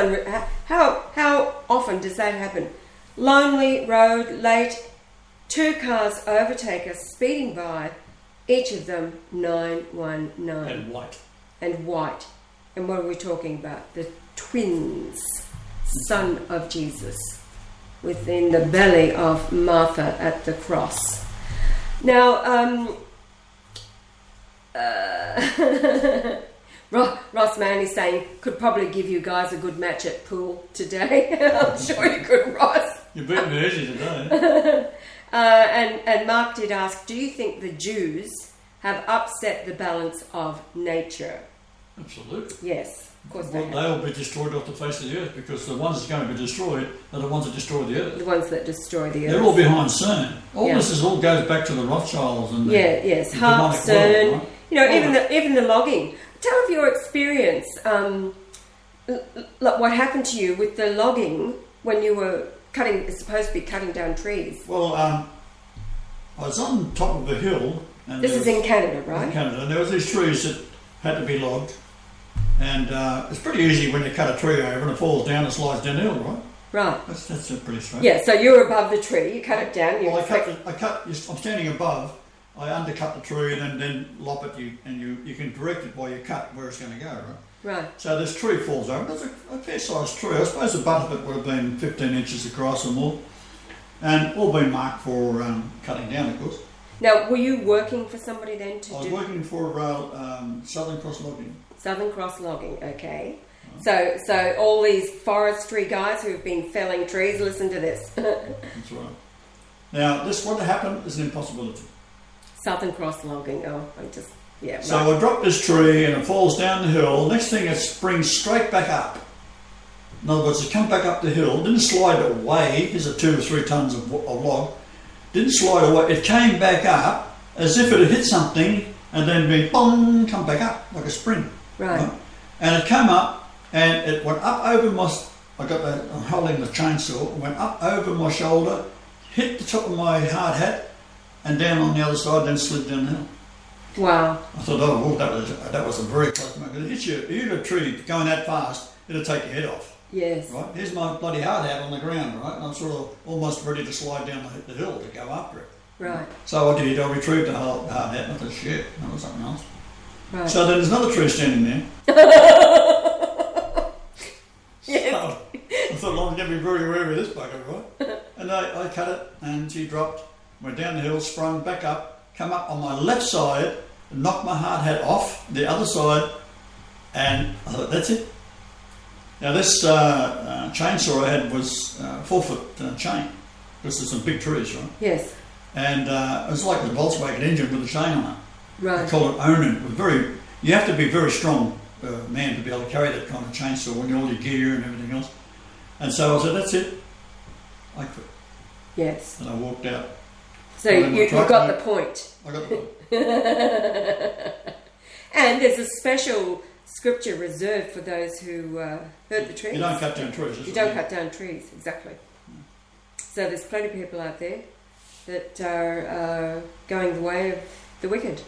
how often does that happen? Lonely road, late, 2 cars overtake us, speeding by, each of them 919. And white. And white. And what are we talking about? The twins, son of Jesus, within the belly of Martha at the cross. Now, Ross Mann is saying, could probably give you guys a good match at pool today. I'm sure you could, Ross. You're beating me easy today. And Mark did ask, do you think the Jews have upset the balance of nature? Absolutely. Yes, of course they have. They'll be destroyed off the face of the earth because the ones that's going to be destroyed are the ones that destroy the earth. The ones that destroy the earth. They're all behind CERN. All Yeah. this all goes back to the Rothschilds and the Yes, the Harp, demonic CERN, world, right? you know, All even the logging. Tell of your experience, what happened to you with the logging when you were supposed to be cutting down trees. Well, I was on top of a hill. And This is in Canada, right? In Canada. And there was these trees that had to be logged. And it's pretty easy when you cut a tree over and it falls down and slides downhill, right? Right. That's pretty straight. Yeah, so you're above the tree, you cut it down. Well, I'm standing above. I undercut the tree and then lop it, and you can direct it while you cut where it's going to go, right? Right. So this tree falls over. It's a fair-sized tree. I suppose the butt of it would have been 15 inches across or more, and all been marked for cutting down, of course. Now, were you working for somebody then to I was do... working for Southern Cross Logging. Southern Cross Logging, okay. So all these forestry guys who have been felling trees, listen to this. That's right. Now, what happened is an impossibility. Southern Cross Logging, yeah. So right. I dropped this tree and it falls down the hill. Next thing, it springs straight back up. In other words, it come back up the hill, didn't slide away. Here's a 2 or 3 tons of log. Didn't slide away. It came back up as if it had hit something and then been boom, come back up like a spring. Right. And it came up and it went up over I'm holding the chainsaw, went up over my shoulder, hit the top of my hard hat, and down on the other side, then slid down the hill. Wow. I thought, that was a very close moment. It hits you, you hit a tree going that fast, it'll take your head off. Yes. Right? Here's my bloody hard hat on the ground, right? And I'm sort of almost ready to slide down the hill to go after it. Right. So I did, I retrieved the hard hat and I thought, shit, that was something else. Right. So then there's another tree standing there. Yes. So I thought, well, I'm going to be very aware of this bugger, right? And I cut it and she dropped, went down the hill, sprung back up, come up on my left side, knocked my hard hat off the other side, and I thought, that's it. Now this chainsaw I had was 4-foot chain, because there's some big trees, right? Yes. And it was like the Volkswagen engine with a chain on it. Right. They call it Onan. You have to be a very strong man to be able to carry that kind of chainsaw when you're all your gear and everything else. And so I said, that's it. I quit. Yes. And I walked out. So you got the point. I got the point. And there's a special scripture reserved for those who hurt the trees. You don't cut down trees. You don't cut down trees, exactly. So there's plenty of people out there that are going the way of the wicked.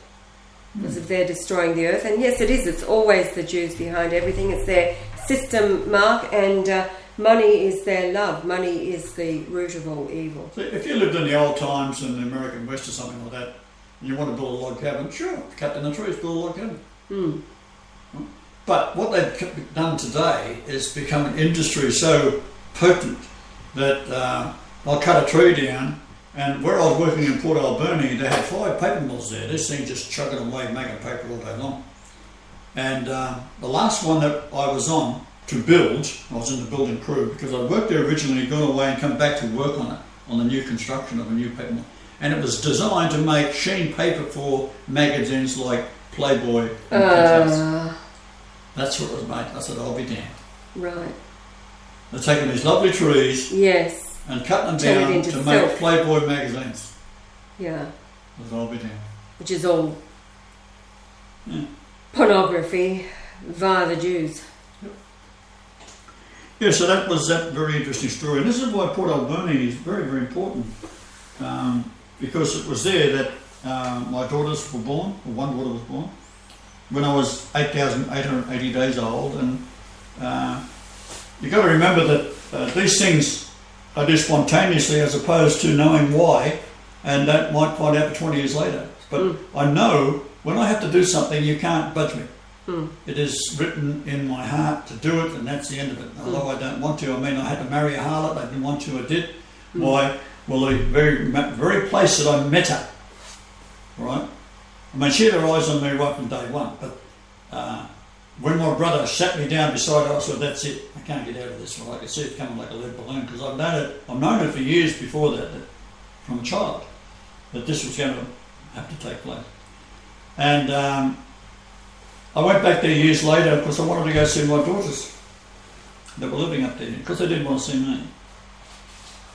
Because if they're destroying the earth. And yes, it is. It's always the Jews behind everything. It's their system, Mark, and money is their love. Money is the root of all evil. So if you lived in the old times in the American West or something like that, and you want to build a log cabin, sure, cut down the trees, build a log cabin. Mm. But what they've done today is become an industry so potent that I'll cut a tree down, and where I was working in Port Alberni, they had 5 paper mills there. This thing just chugging away, making paper all day long. And the last one that I was on to build, I was in the building crew, because I worked there originally, gone away and come back to work on it, on the new construction of a new paper mill. And it was designed to make sheen paper for magazines like Playboy and Contest. That's what it was made. I said, I'll be damned. Right. They're taking these lovely trees and cutting them down to make Playboy magazines. Yeah. I said, I'll be damned. Which is all pornography via the Jews. Yeah, so that was that very interesting story. And this is why Port Alberni is very, very important. Because it was there that my daughters were born, or one daughter was born, when I was 8,880 days old. And you've got to remember that these things I do spontaneously as opposed to knowing why, and that might find out 20 years later. But I know when I have to do something, you can't budge me. It is written in my heart to do it, and that's the end of it. Although I don't want to, I mean, I had to marry a harlot, I didn't want to, I did. Why? Well, the very place that I met her, right? I mean, she had her eyes on me right from day one, but when my brother sat me down beside her, I said, that's it, I can't get out of this. Well, I could see it coming like a lead balloon, because I've known it for years before that from a child that this was going to have to take place. And I went back there years later because I wanted to go see my daughters that were living up there because they didn't want to see me.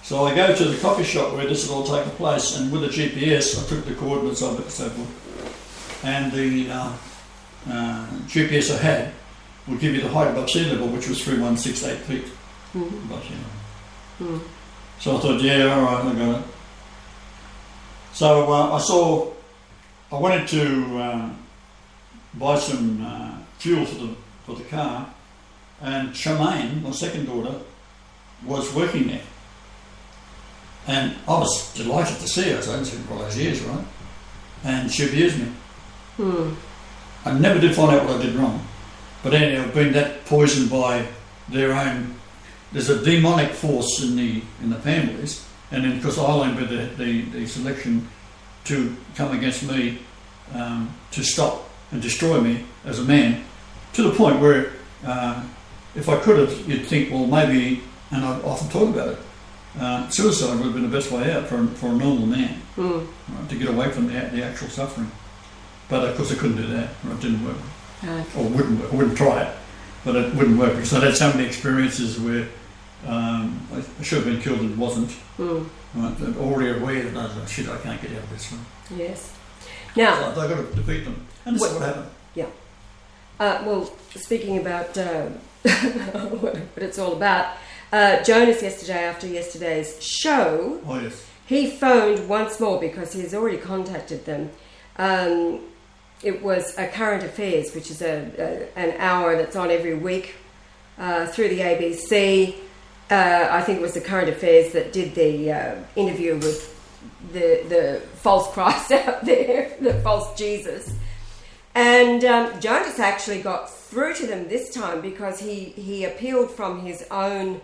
So I go to the coffee shop where this had all taken place, and with a GPS I took the coordinates of it and so forth. And the GPS I had would give you the height above sea level, which was 3168 feet above sea level. So I thought, yeah, all right, I got it. So I wanted to buy some fuel for the car, and Charmaine, my second daughter, was working there. And I was delighted to see her, so I hadn't seen her for all those years, right? And she abused me. I never did find out what I did wrong. But anyway, I've been that poisoned by their own. There's a demonic force in the families, and then because I learned with the selection to come against me, to stop and destroy me as a man, to the point where if I could have, you'd think, well, maybe, and I often talk about it, suicide would have been the best way out for a normal man, right, to get away from the actual suffering. But of course I couldn't do that, right? It didn't work. Or wouldn't work. I wouldn't try it, but it wouldn't work because I'd had so many experiences where I should have been killed and wasn't. Right? I'm already aware that oh, shit, I can't get out of this one. Yes. Now, so I've got to defeat them. And this is what happened. Yeah. Well, speaking about what it's all about, Jonas yesterday, after yesterday's show, he phoned once more because he's already contacted them. It was a current affairs, which is an hour that's on every week through the ABC. I think it was the current affairs that did the interview with the false Christ out there, the false Jesus. And Jonas actually got through to them this time because he appealed from his own.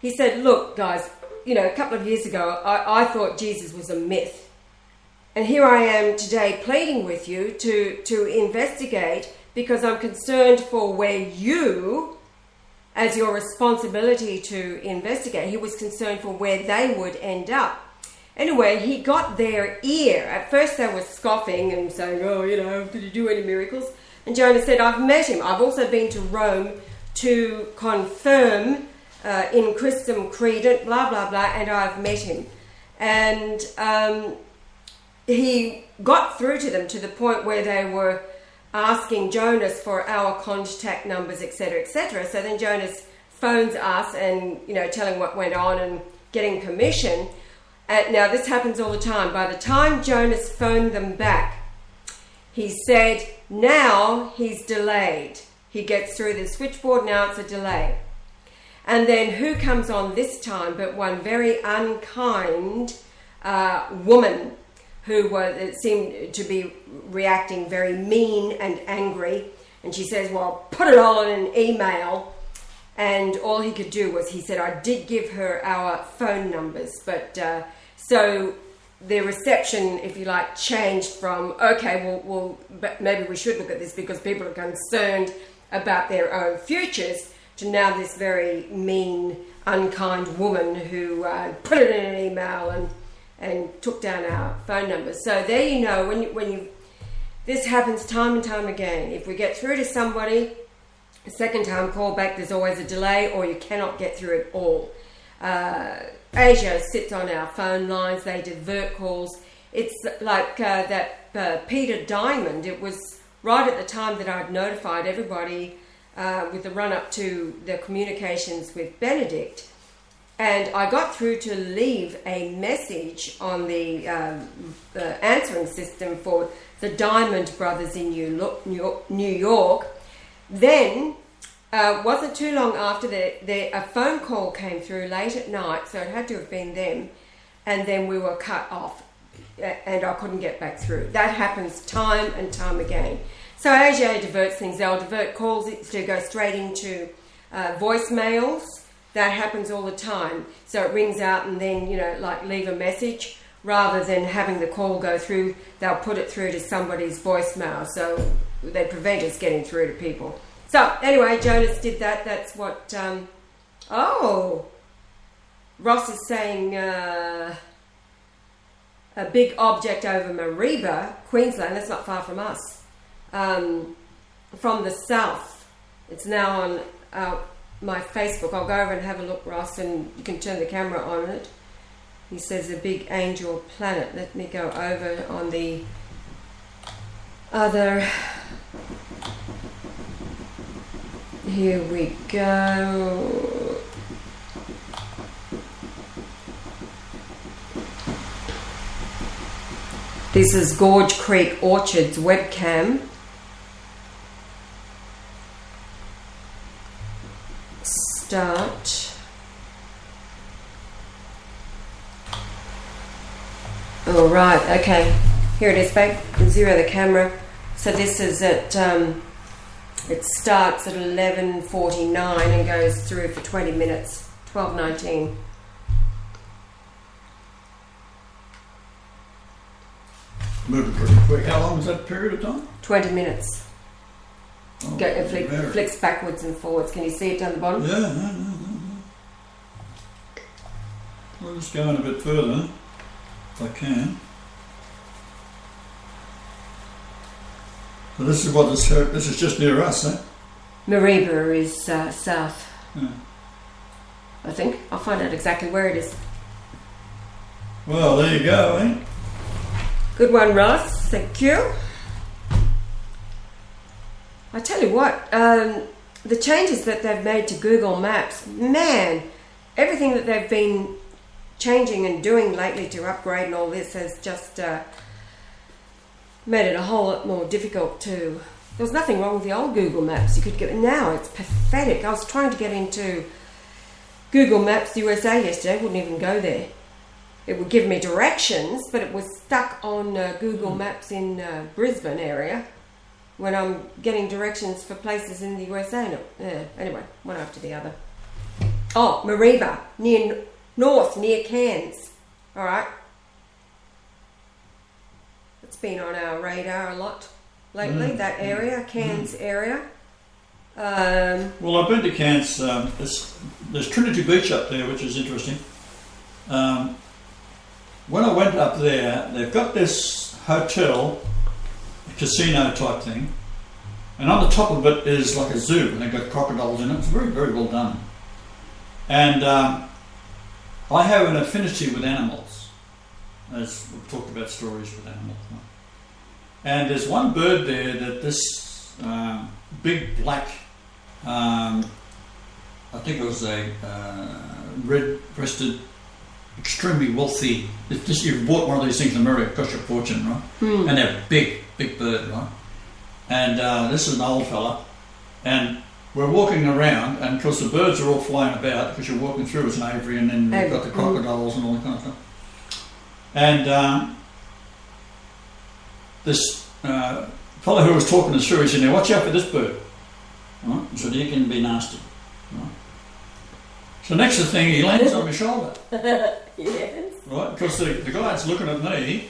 He said, look, guys, a couple of years ago, I thought Jesus was a myth. And here I am today pleading with you to investigate because I'm concerned for where you, as your responsibility to investigate, he was concerned for where they would end up. Anyway, he got their ear. At first they were scoffing and saying, oh, did he do any miracles? And Jonah said, I've met him. I've also been to Rome to confirm in Christum Credent, blah, blah, blah, and I've met him. And he got through to them to the point where they were asking Jonas for our contact numbers, etc., etc. So then Jonas phones us and, telling what went on and getting permission. Now, this happens all the time. By the time Jonas phoned them back, he said, now he's delayed. He gets through the switchboard, now it's a delay. And then who comes on this time but one very unkind woman who seemed to be reacting very mean and angry. And she says, well, put it all in an email. And all he could do was, he said, I did give her our phone numbers. But so the reception, if you like, changed from, okay, well, but maybe we should look at this because people are concerned about their own futures, to now this very mean, unkind woman who put it in an email and took down our phone numbers. So there you know, when you this happens time and time again. If we get through to somebody, a second time call back, there's always a delay, or you cannot get through at all. Asia sits on our phone lines, they divert calls. It's like that Peter Diamond. It was right at the time that I'd notified everybody with the run-up to the communications with Benedict. And I got through to leave a message on the answering system for the Diamond Brothers in New York. Then, wasn't too long after a phone call came through late at night, so it had to have been them, and then we were cut off, and I couldn't get back through. That happens time and time again. So AGA diverts things. They'll divert calls to go straight into voicemails. That happens all the time. So it rings out and then, leave a message. Rather than having the call go through, they'll put it through to somebody's voicemail. So they prevent us getting through to people. So anyway, Jonas did that. That's what... Ross is saying... a big object over Mariba, Queensland. That's not far from us. From the south. It's now on my Facebook. I'll go over and have a look, Ross, and you can turn the camera on it. He says a big angel planet. Let me go over on the other. Here we go. This is Gorge Creek Orchards webcam. Start. All right, okay. Here it is, babe. Zero the camera. So this is at, it starts at 11:49 and goes through for 20 minutes, 12:19. Moving pretty quick. How long is that period of time? 20 minutes. Oh, It flicks backwards and forwards. Can you see it down the bottom? Yeah, no. We'll just go in a bit further, if I can. So this is just near us, eh? Mariba is south. Yeah. I think. I'll find out exactly where it is. Well, there you go, eh? Good one, Ross. Thank you. I tell you what, the changes that they've made to Google Maps, man, everything that they've been changing and doing lately to upgrade and all this has just made it a whole lot more difficult to... There was nothing wrong with the old Google Maps. You could get... Now it's pathetic. I was trying to get into Google Maps USA yesterday. I wouldn't even go there. It would give me directions, but it was stuck on Google Maps in Brisbane area when I'm getting directions for places in the USA. No, anyway, one after the other. Oh, Mariba, near Cairns. All right. It's been on our radar a lot lately, that area, Cairns area. Well, I've been to Cairns. There's Trinity Beach up there, which is interesting. When I went up there, they've got this hotel, casino type thing, and on the top of it is like a zoo, and they've got crocodiles in it. It's very, very well done. And I have an affinity with animals, as we've talked about stories with animals. And there's one bird there that this big black, I think it was a red-breasted, extremely wealthy. You've bought one of these things in America, it costs you a fortune, right? And they're big bird, right? And this is an old fella, and we're walking around, and of course the birds are all flying about because you're walking through as an aviary, and then you've got the crocodiles and all that kind of stuff. And this fellow who was talking us through, he said, "Now watch out for this bird." Right? So he can be nasty. Right? So next thing, he lands on my shoulder. Yes. Right, because the guy's looking at me,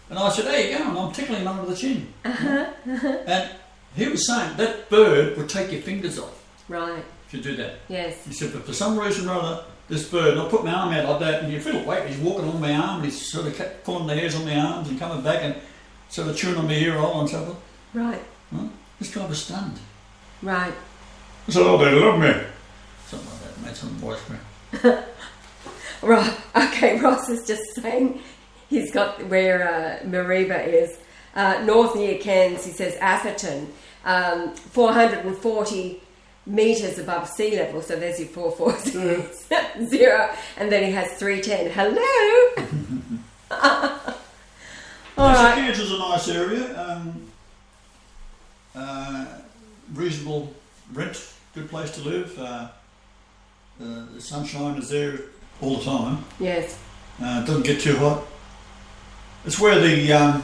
and I said, "Hey, you go," and I'm tickling him under the chin. And he was saying that bird would take your fingers off. Right. If you do that. Yes. He said, but for some reason or other, this bird, and I put my arm out like that, and you feel weight, he's walking on my arm, and he's sort of kept pulling the hairs on my arms and coming back and sort of chewing on my ear hole and so forth. Right. This guy was stunned. Right. I said, "Oh, they love me." Something like that, made some voice for me. Right. Okay, Ross is just saying he's got where Mariba is. North near Cairns, he says Atherton, 440 metres above sea level, so there's your 440, and then he has 310. Hello! All right. Cairns is a nice area, reasonable rent, good place to live, the sunshine is there all the time. Yes. It doesn't get too hot. It's where the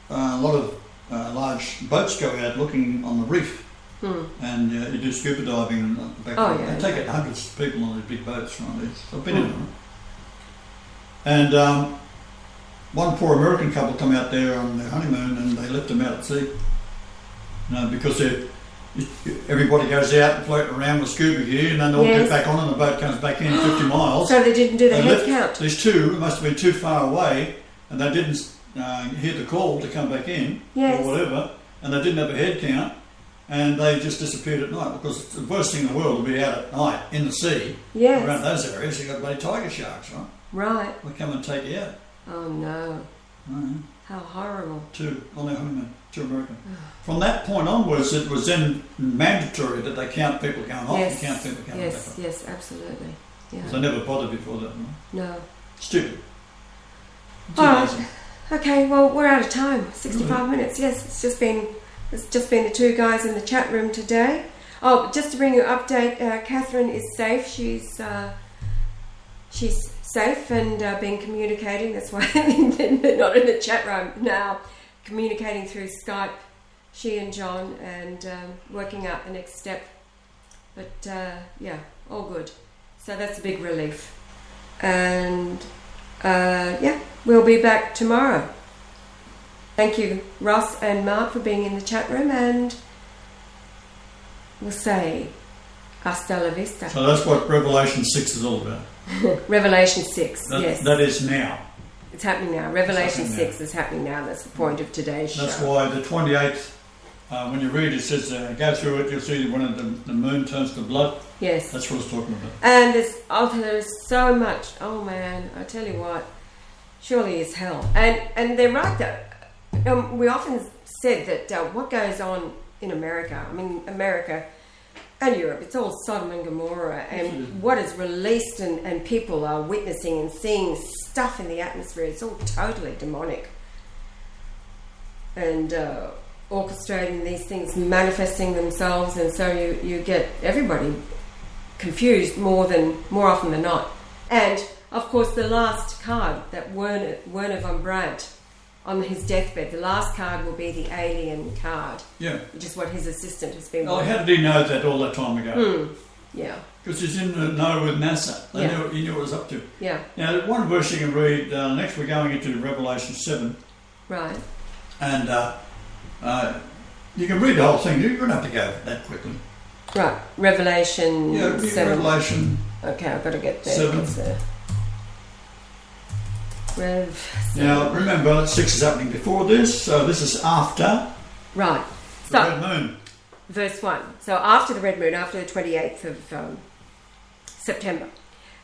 a lot of large boats go out looking on the reef, and you do scuba diving. They take out hundreds of people on these big boats, right? I've been in them. And one poor American couple come out there on their honeymoon, and they left them out at sea. Because everybody goes out and floating around with scuba gear, and then they all get back on, and the boat comes back in 50 miles. So they didn't do the head count. These two must have been too far away and they didn't hear the call to come back in Yes. or whatever, and they didn't have a head count, and they just disappeared at night, because the worst thing in the world would be out at night in the sea Yes. around those areas. You've got bloody tiger sharks, right? Right. They come and take you out. Oh no. Right. How horrible. On their honeymoon to America. From that point onwards, it was then mandatory that they count people going off Yes. and count people coming back Yes, up. yes, absolutely. Yeah. Because they never bothered before that. No? No. Stupid. It's All right. amazing. Okay, well, we're out of time. 65 minutes. Yes, it's just been the two guys in the chat room today. Oh, just to bring you an update, Catherine is safe. She's safe and been communicating. That's why they're not in the chat room now. Communicating through Skype, she and John, and working out the next step. But yeah, all good. So that's a big relief. And yeah, we'll be back tomorrow. Thank you, Ross and Mark, for being in the chat room, and we'll say hasta la vista. So that's what Revelation 6 is all about. Revelation 6, yes. That is now. It's happening now. Revelation It's 6 happening is happening now. That's the point of today's show. That's why the 28th, when you read it, says, go through it, you'll see when the moon turns to blood. Yes. That's what it's talking about. And there's so much. Oh man, I tell you what, surely is hell. And they're right though. We often said that what goes on in America, I mean America and Europe, it's all Sodom and Gomorrah, and what is released and people are witnessing and seeing stuff in the atmosphere, it's all totally demonic. And orchestrating these things, manifesting themselves, and so you get everybody confused more often than not. And of course the last card that Werner von Brandt on his deathbed, the last card will be the alien card. Yeah. Which is what his assistant has been Oh, working. how did he know that all that time ago? Yeah. Because he's in the know with NASA. Yeah. He knew what it was up to. Yeah. Now, one verse you can read, next we're going into Revelation 7. Right. And you can read the whole thing. You don't have to go that quickly. Right. Revelation Yeah, read 7. Revelation. Okay, I've got to get there. 7. It's, Rev 7. Now, remember, 6 is happening before this, so this is after Right. the So, Red Moon. verse 1. So after the red moon, after the 28th of September.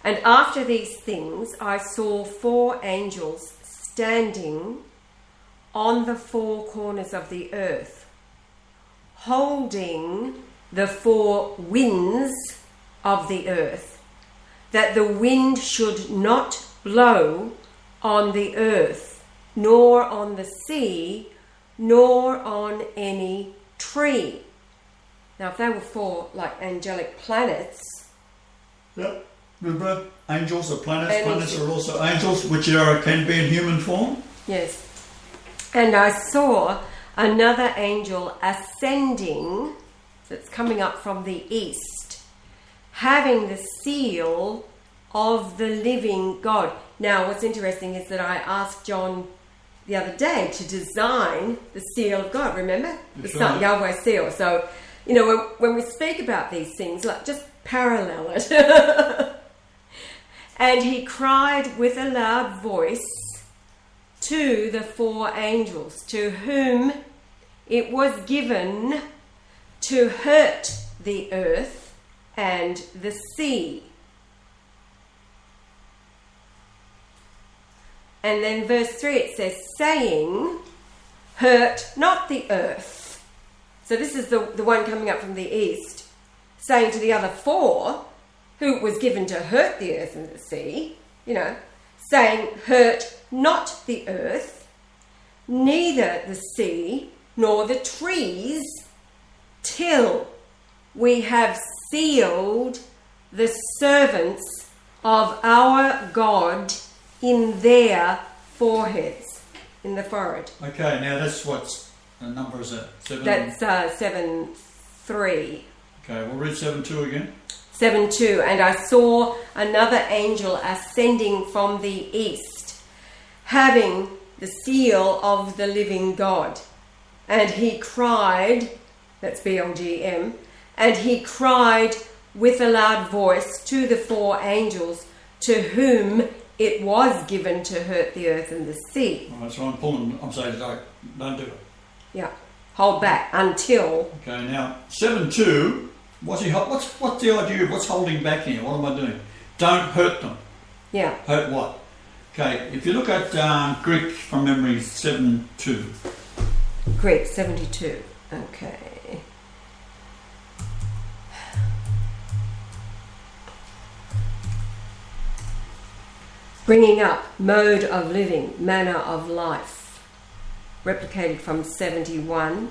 And after these things, I saw 4 angels standing on the 4 corners of the earth, holding the 4 winds of the earth, that the wind should not blow on the earth, nor on the sea, nor on any tree. Now, if they were 4 like angelic planets, Yep. Remember, angels are planets. And Planets are also angels, which can be in human form. yes. And I saw another angel ascending, so it's coming up from the east, having the seal of the living God. Now, what's interesting is that I asked John the other day to design the seal of God. Remember? That's It's not right. Yahweh's seal. So, you know, when we speak about these things, like just parallel it. And he cried with a loud voice to the 4 angels, to whom it was given to hurt the earth and the sea. And then verse 3 it says, saying, hurt not the earth. So this is the one coming up from the east, saying to the other 4, who was given to hurt the earth and the sea, you know, saying, hurt not the earth, neither the sea, nor the trees, till we have sealed the servants of our God in their foreheads, in the forehead. Okay, now that's what number is that? 7. That's 7:3. Okay, we'll read 7:2 again. 7:2. And I saw another angel ascending from the east, having the seal of the living God. And he cried, that's BLGM, and he cried with a loud voice to the 4 angels to whom it was given to hurt the earth and the sea. All right, so I'm saying don't do it. Yeah. Hold back until. Okay, now 7.2. What's the idea of what's holding back here? What am I doing? Don't hurt them. Yeah. Hurt what? Okay, if you look at Greek from memory 7.2. Greek 72. Okay. Bringing up, mode of living, manner of life. Replicated from 71.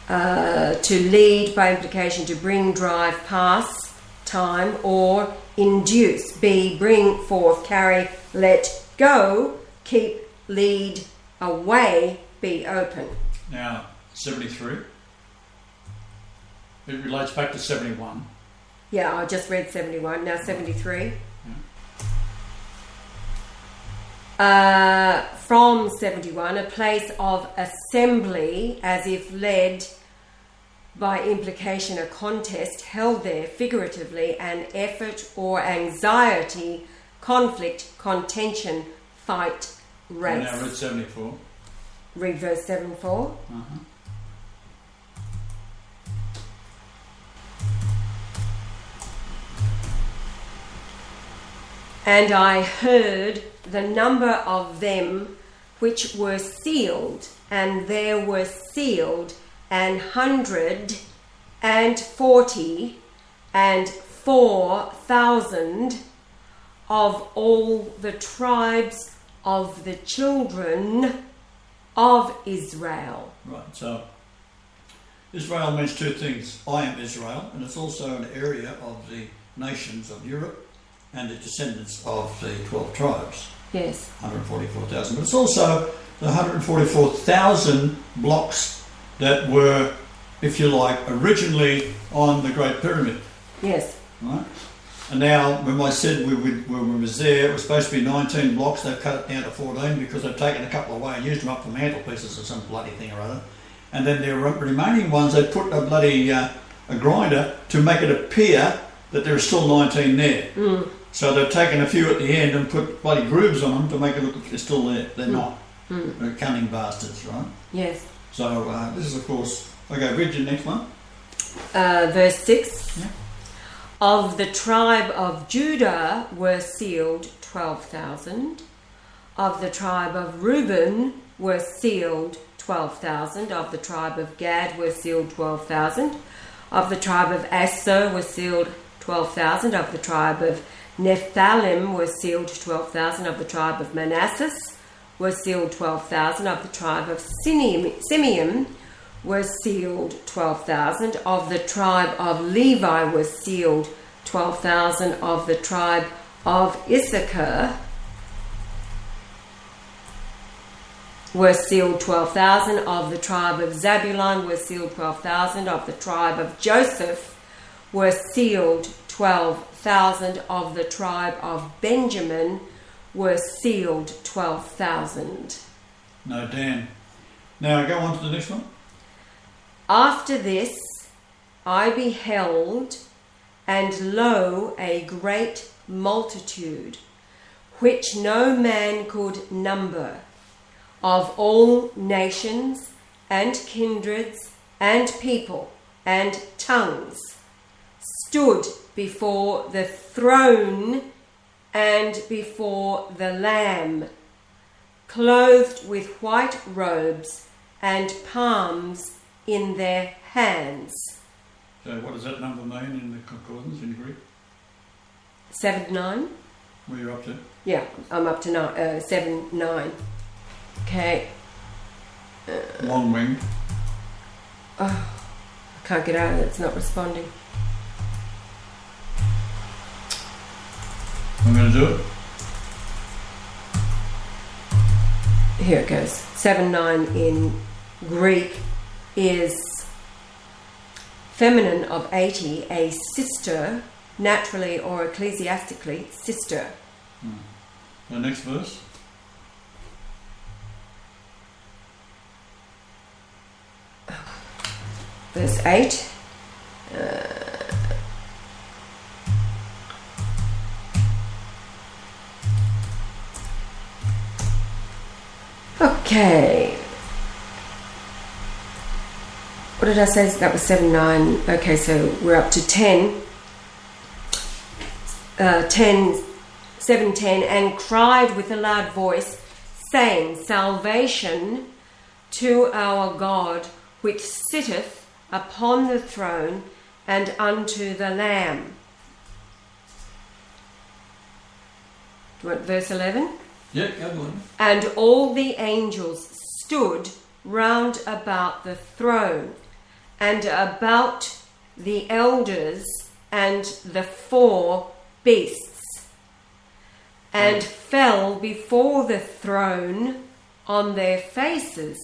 To lead, by implication, to bring, drive, pass, time, or induce. B, bring forth, carry, let go, keep, lead, away, be open. Now 73. It relates back to 71. Yeah, I just read 71, now 73. From 71, a place of assembly, as if led by implication a contest, held there figuratively, an effort or anxiety, conflict, contention, fight, race. And now read 74. Read verse 74. And I heard the number of them which were sealed, and there were sealed 144,000 of all the tribes of the children of Israel. Right, so Israel means two things. I am Israel, and it's also an area of the nations of Europe and the descendants of the 12 tribes. Yes. 144,000. But it's also the 144,000 blocks that were, if you like, originally on the Great Pyramid. Yes. Right? And now, when I said when we was there, it was supposed to be 19 blocks. They've cut it down to 14 because they've taken a couple away and used them up for mantelpieces or some bloody thing or other. And then the remaining ones, they put a bloody a grinder to make it appear that there are still 19 there. So they've taken a few at the end and put bloody grooves on them to make it look like they're still there. They're not. They're cunning bastards, right? Yes. So this is, of course... Okay, read your next one. Verse 6. Yeah. Of the tribe of Judah were sealed 12,000. Of the tribe of Reuben were sealed 12,000. Of the tribe of Gad were sealed 12,000. Of the tribe of Asher were sealed 12,000. Of the tribe of Nephthalim were sealed 12,000. Of the tribe of Manasseh were sealed 12,000. Of the tribe of Simeon were sealed 12,000. Of the tribe of Levi were sealed 12,000. Of the tribe of Issachar were sealed 12,000. Of the tribe of Zabulon were sealed 12,000. Of the tribe of Joseph were sealed 12,000. Of the tribe of Benjamin were sealed 12,000. No, Dan. Now go on to the next one. After this I beheld, and lo, a great multitude, which no man could number, of all nations and kindreds and people and tongues, stood before the throne and before the Lamb, clothed with white robes and palms in their hands. So what does that number mean in the concordance in Greek? 7-9? Where you're up to? Yeah, I'm up to 7-9. Okay. Long wing. Oh, I can't get out of it, it's not responding. I'm going to do it. Here it goes. 7-9 in Greek is feminine of 80, a sister, naturally or ecclesiastically, sister. The next verse. Verse 8. Okay. What did I say? That was 7, 9. Okay, so we're up to 10. 7, 10. And cried with a loud voice, saying, Salvation to our God, which sitteth upon the throne, and unto the Lamb. Do you want verse 11? Yeah, go on. And all the angels stood round about the throne, and about the elders and the 4 beasts, and fell before the throne on their faces,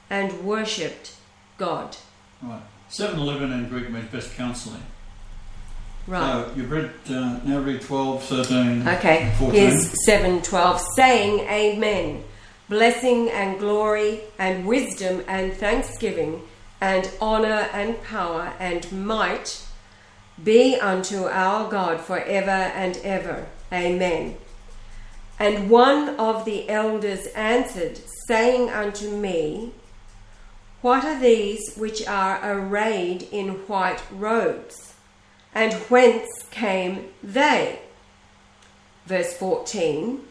and worshipped God. Right. 7-11 in Greek means best counselling. Right. So you've read, now read 12, 13, Okay, 14. here's 7:12, saying, Amen. Blessing and glory and wisdom and thanksgiving and honour and power and might be unto our God forever and ever. Amen. And one of the elders answered, saying unto me, What are these which are arrayed in white robes? And whence came they? Verse 14.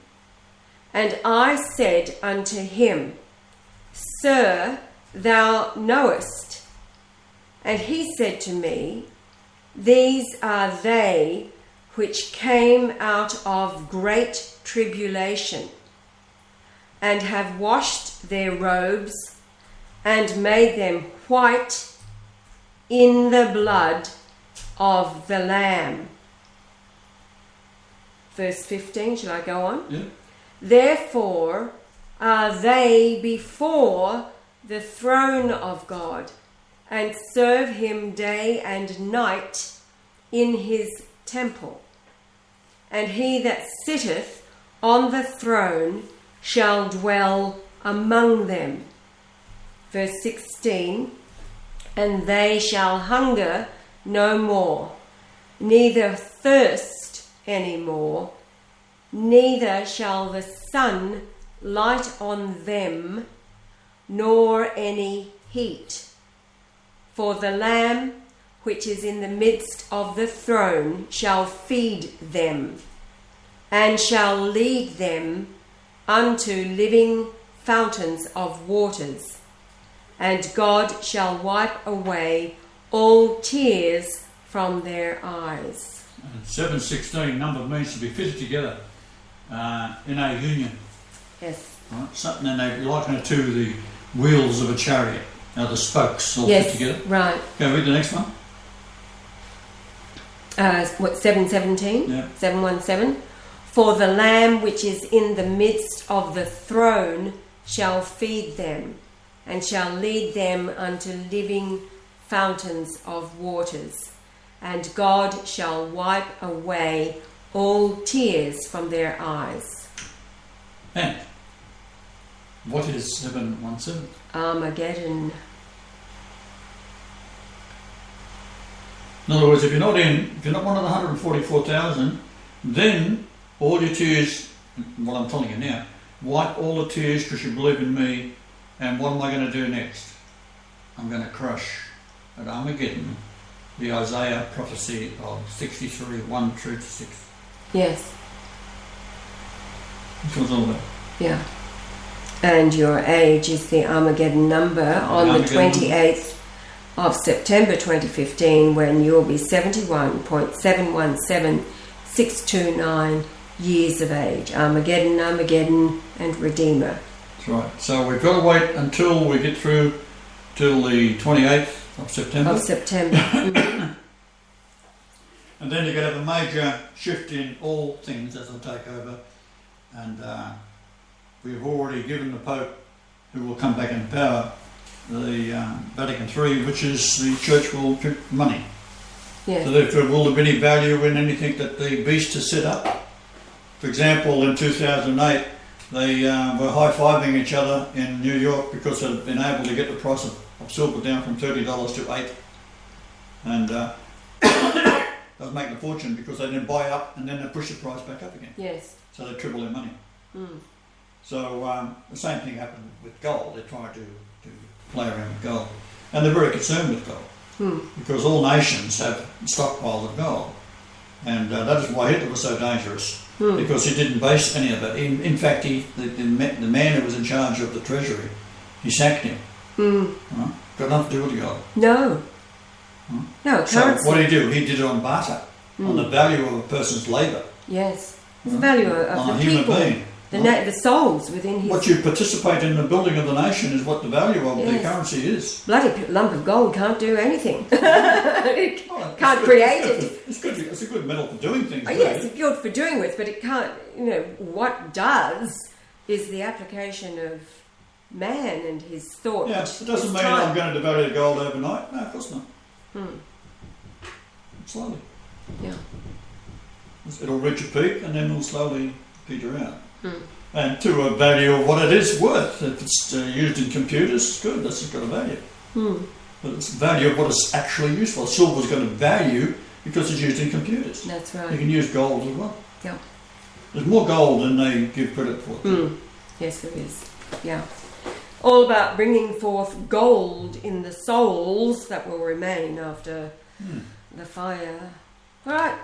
And I said unto him, Sir, thou knowest. And he said to me, These are they which came out of great tribulation, and have washed their robes, and made them white in the blood of the Lamb. Verse 15, shall I go on? Yeah. Therefore are they before the throne of God, and serve him day and night in his temple. And he that sitteth on the throne shall dwell among them. Verse 16, and they shall hunger no more, neither thirst any more, neither shall the sun light on them, nor any heat. For the Lamb which is in the midst of the throne shall feed them, and shall lead them unto living fountains of waters. And God shall wipe away all tears from their eyes. And 7:16, number means to be fitted together in a union. Yes. Right? Something, and they liken it to the wheels of a chariot. Now the spokes all Yes, fit together. right. Go read the next one. What, 7:17? Yeah. 7:17. For the Lamb which is in the midst of the throne shall feed them, and shall lead them unto living fountains of waters. And God shall wipe away all tears from their eyes. And what is 7:17? Armageddon. In other words, if you're not one of the 144,000, then all your tears, what I'm telling you now, wipe all the tears because you believe in me. And what am I going to do next? I'm going to crush at Armageddon the Isaiah prophecy of 63, 1 through to 6. Yes. That's what it's all about. Yeah. And your age is the Armageddon number on the Armageddon 28th of September 2015, when you'll be 71.717629 years of age. Armageddon, Armageddon, and Redeemer. That's right. So we've got to wait until we get through till the 28th of September. Mhm. And then you're going to have a major shift in all things as they take over. And we've already given the Pope, who will come back into power, the Vatican III, which is the church will print money. Yes. So therefore, will there be any value in anything that the beast has set up? For example, in 2008, they were high-fiving each other in New York because they'd been able to get the price of silver down from $30 to $8. And they was making a fortune because they didn't buy up and then they pushed the price back up again. Yes. So they triple their money. Mm. So the same thing happened with gold. They tried to play around with gold. And they're very concerned with gold because all nations have stockpiles of gold. And that is why Hitler was so dangerous, because he didn't base any of it. In fact, the man who was in charge of the treasury, he sacked him. Got nothing to do with the gold. No. No, So currency. what did he do? He did it on barter, on the value of a person's labour. Yes. It's the value of On the a human people. being. The souls within his... What you participate in the building of the nation is what the value of the Yes. currency is. Bloody lump of gold can't do anything. It Well, can't it's create good, it. It's a good metal for doing things. Oh, yes, it's good for doing with, but it can't, what does is the application of man and his thought. Yeah, which it doesn't is mean time. I'm going to devalue gold overnight. No, of course not. Slowly. Yeah. It'll reach a peak and then it'll slowly peter out. And to a value of what it is worth. If it's used in computers, it's good. That's got a value. But it's the value of what it's actually used for. Silver's got a value because it's used in computers. That's You right. can use gold as well. Yeah. There's more gold than they give credit for. Yes, there is. Yeah. All about bringing forth gold in the souls that will remain after the fire. All right.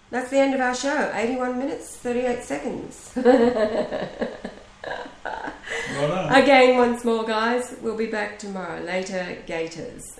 That's the end of our show. 81 minutes, 38 seconds. Right on. Again, once more, guys. We'll be back tomorrow. Later, Gators.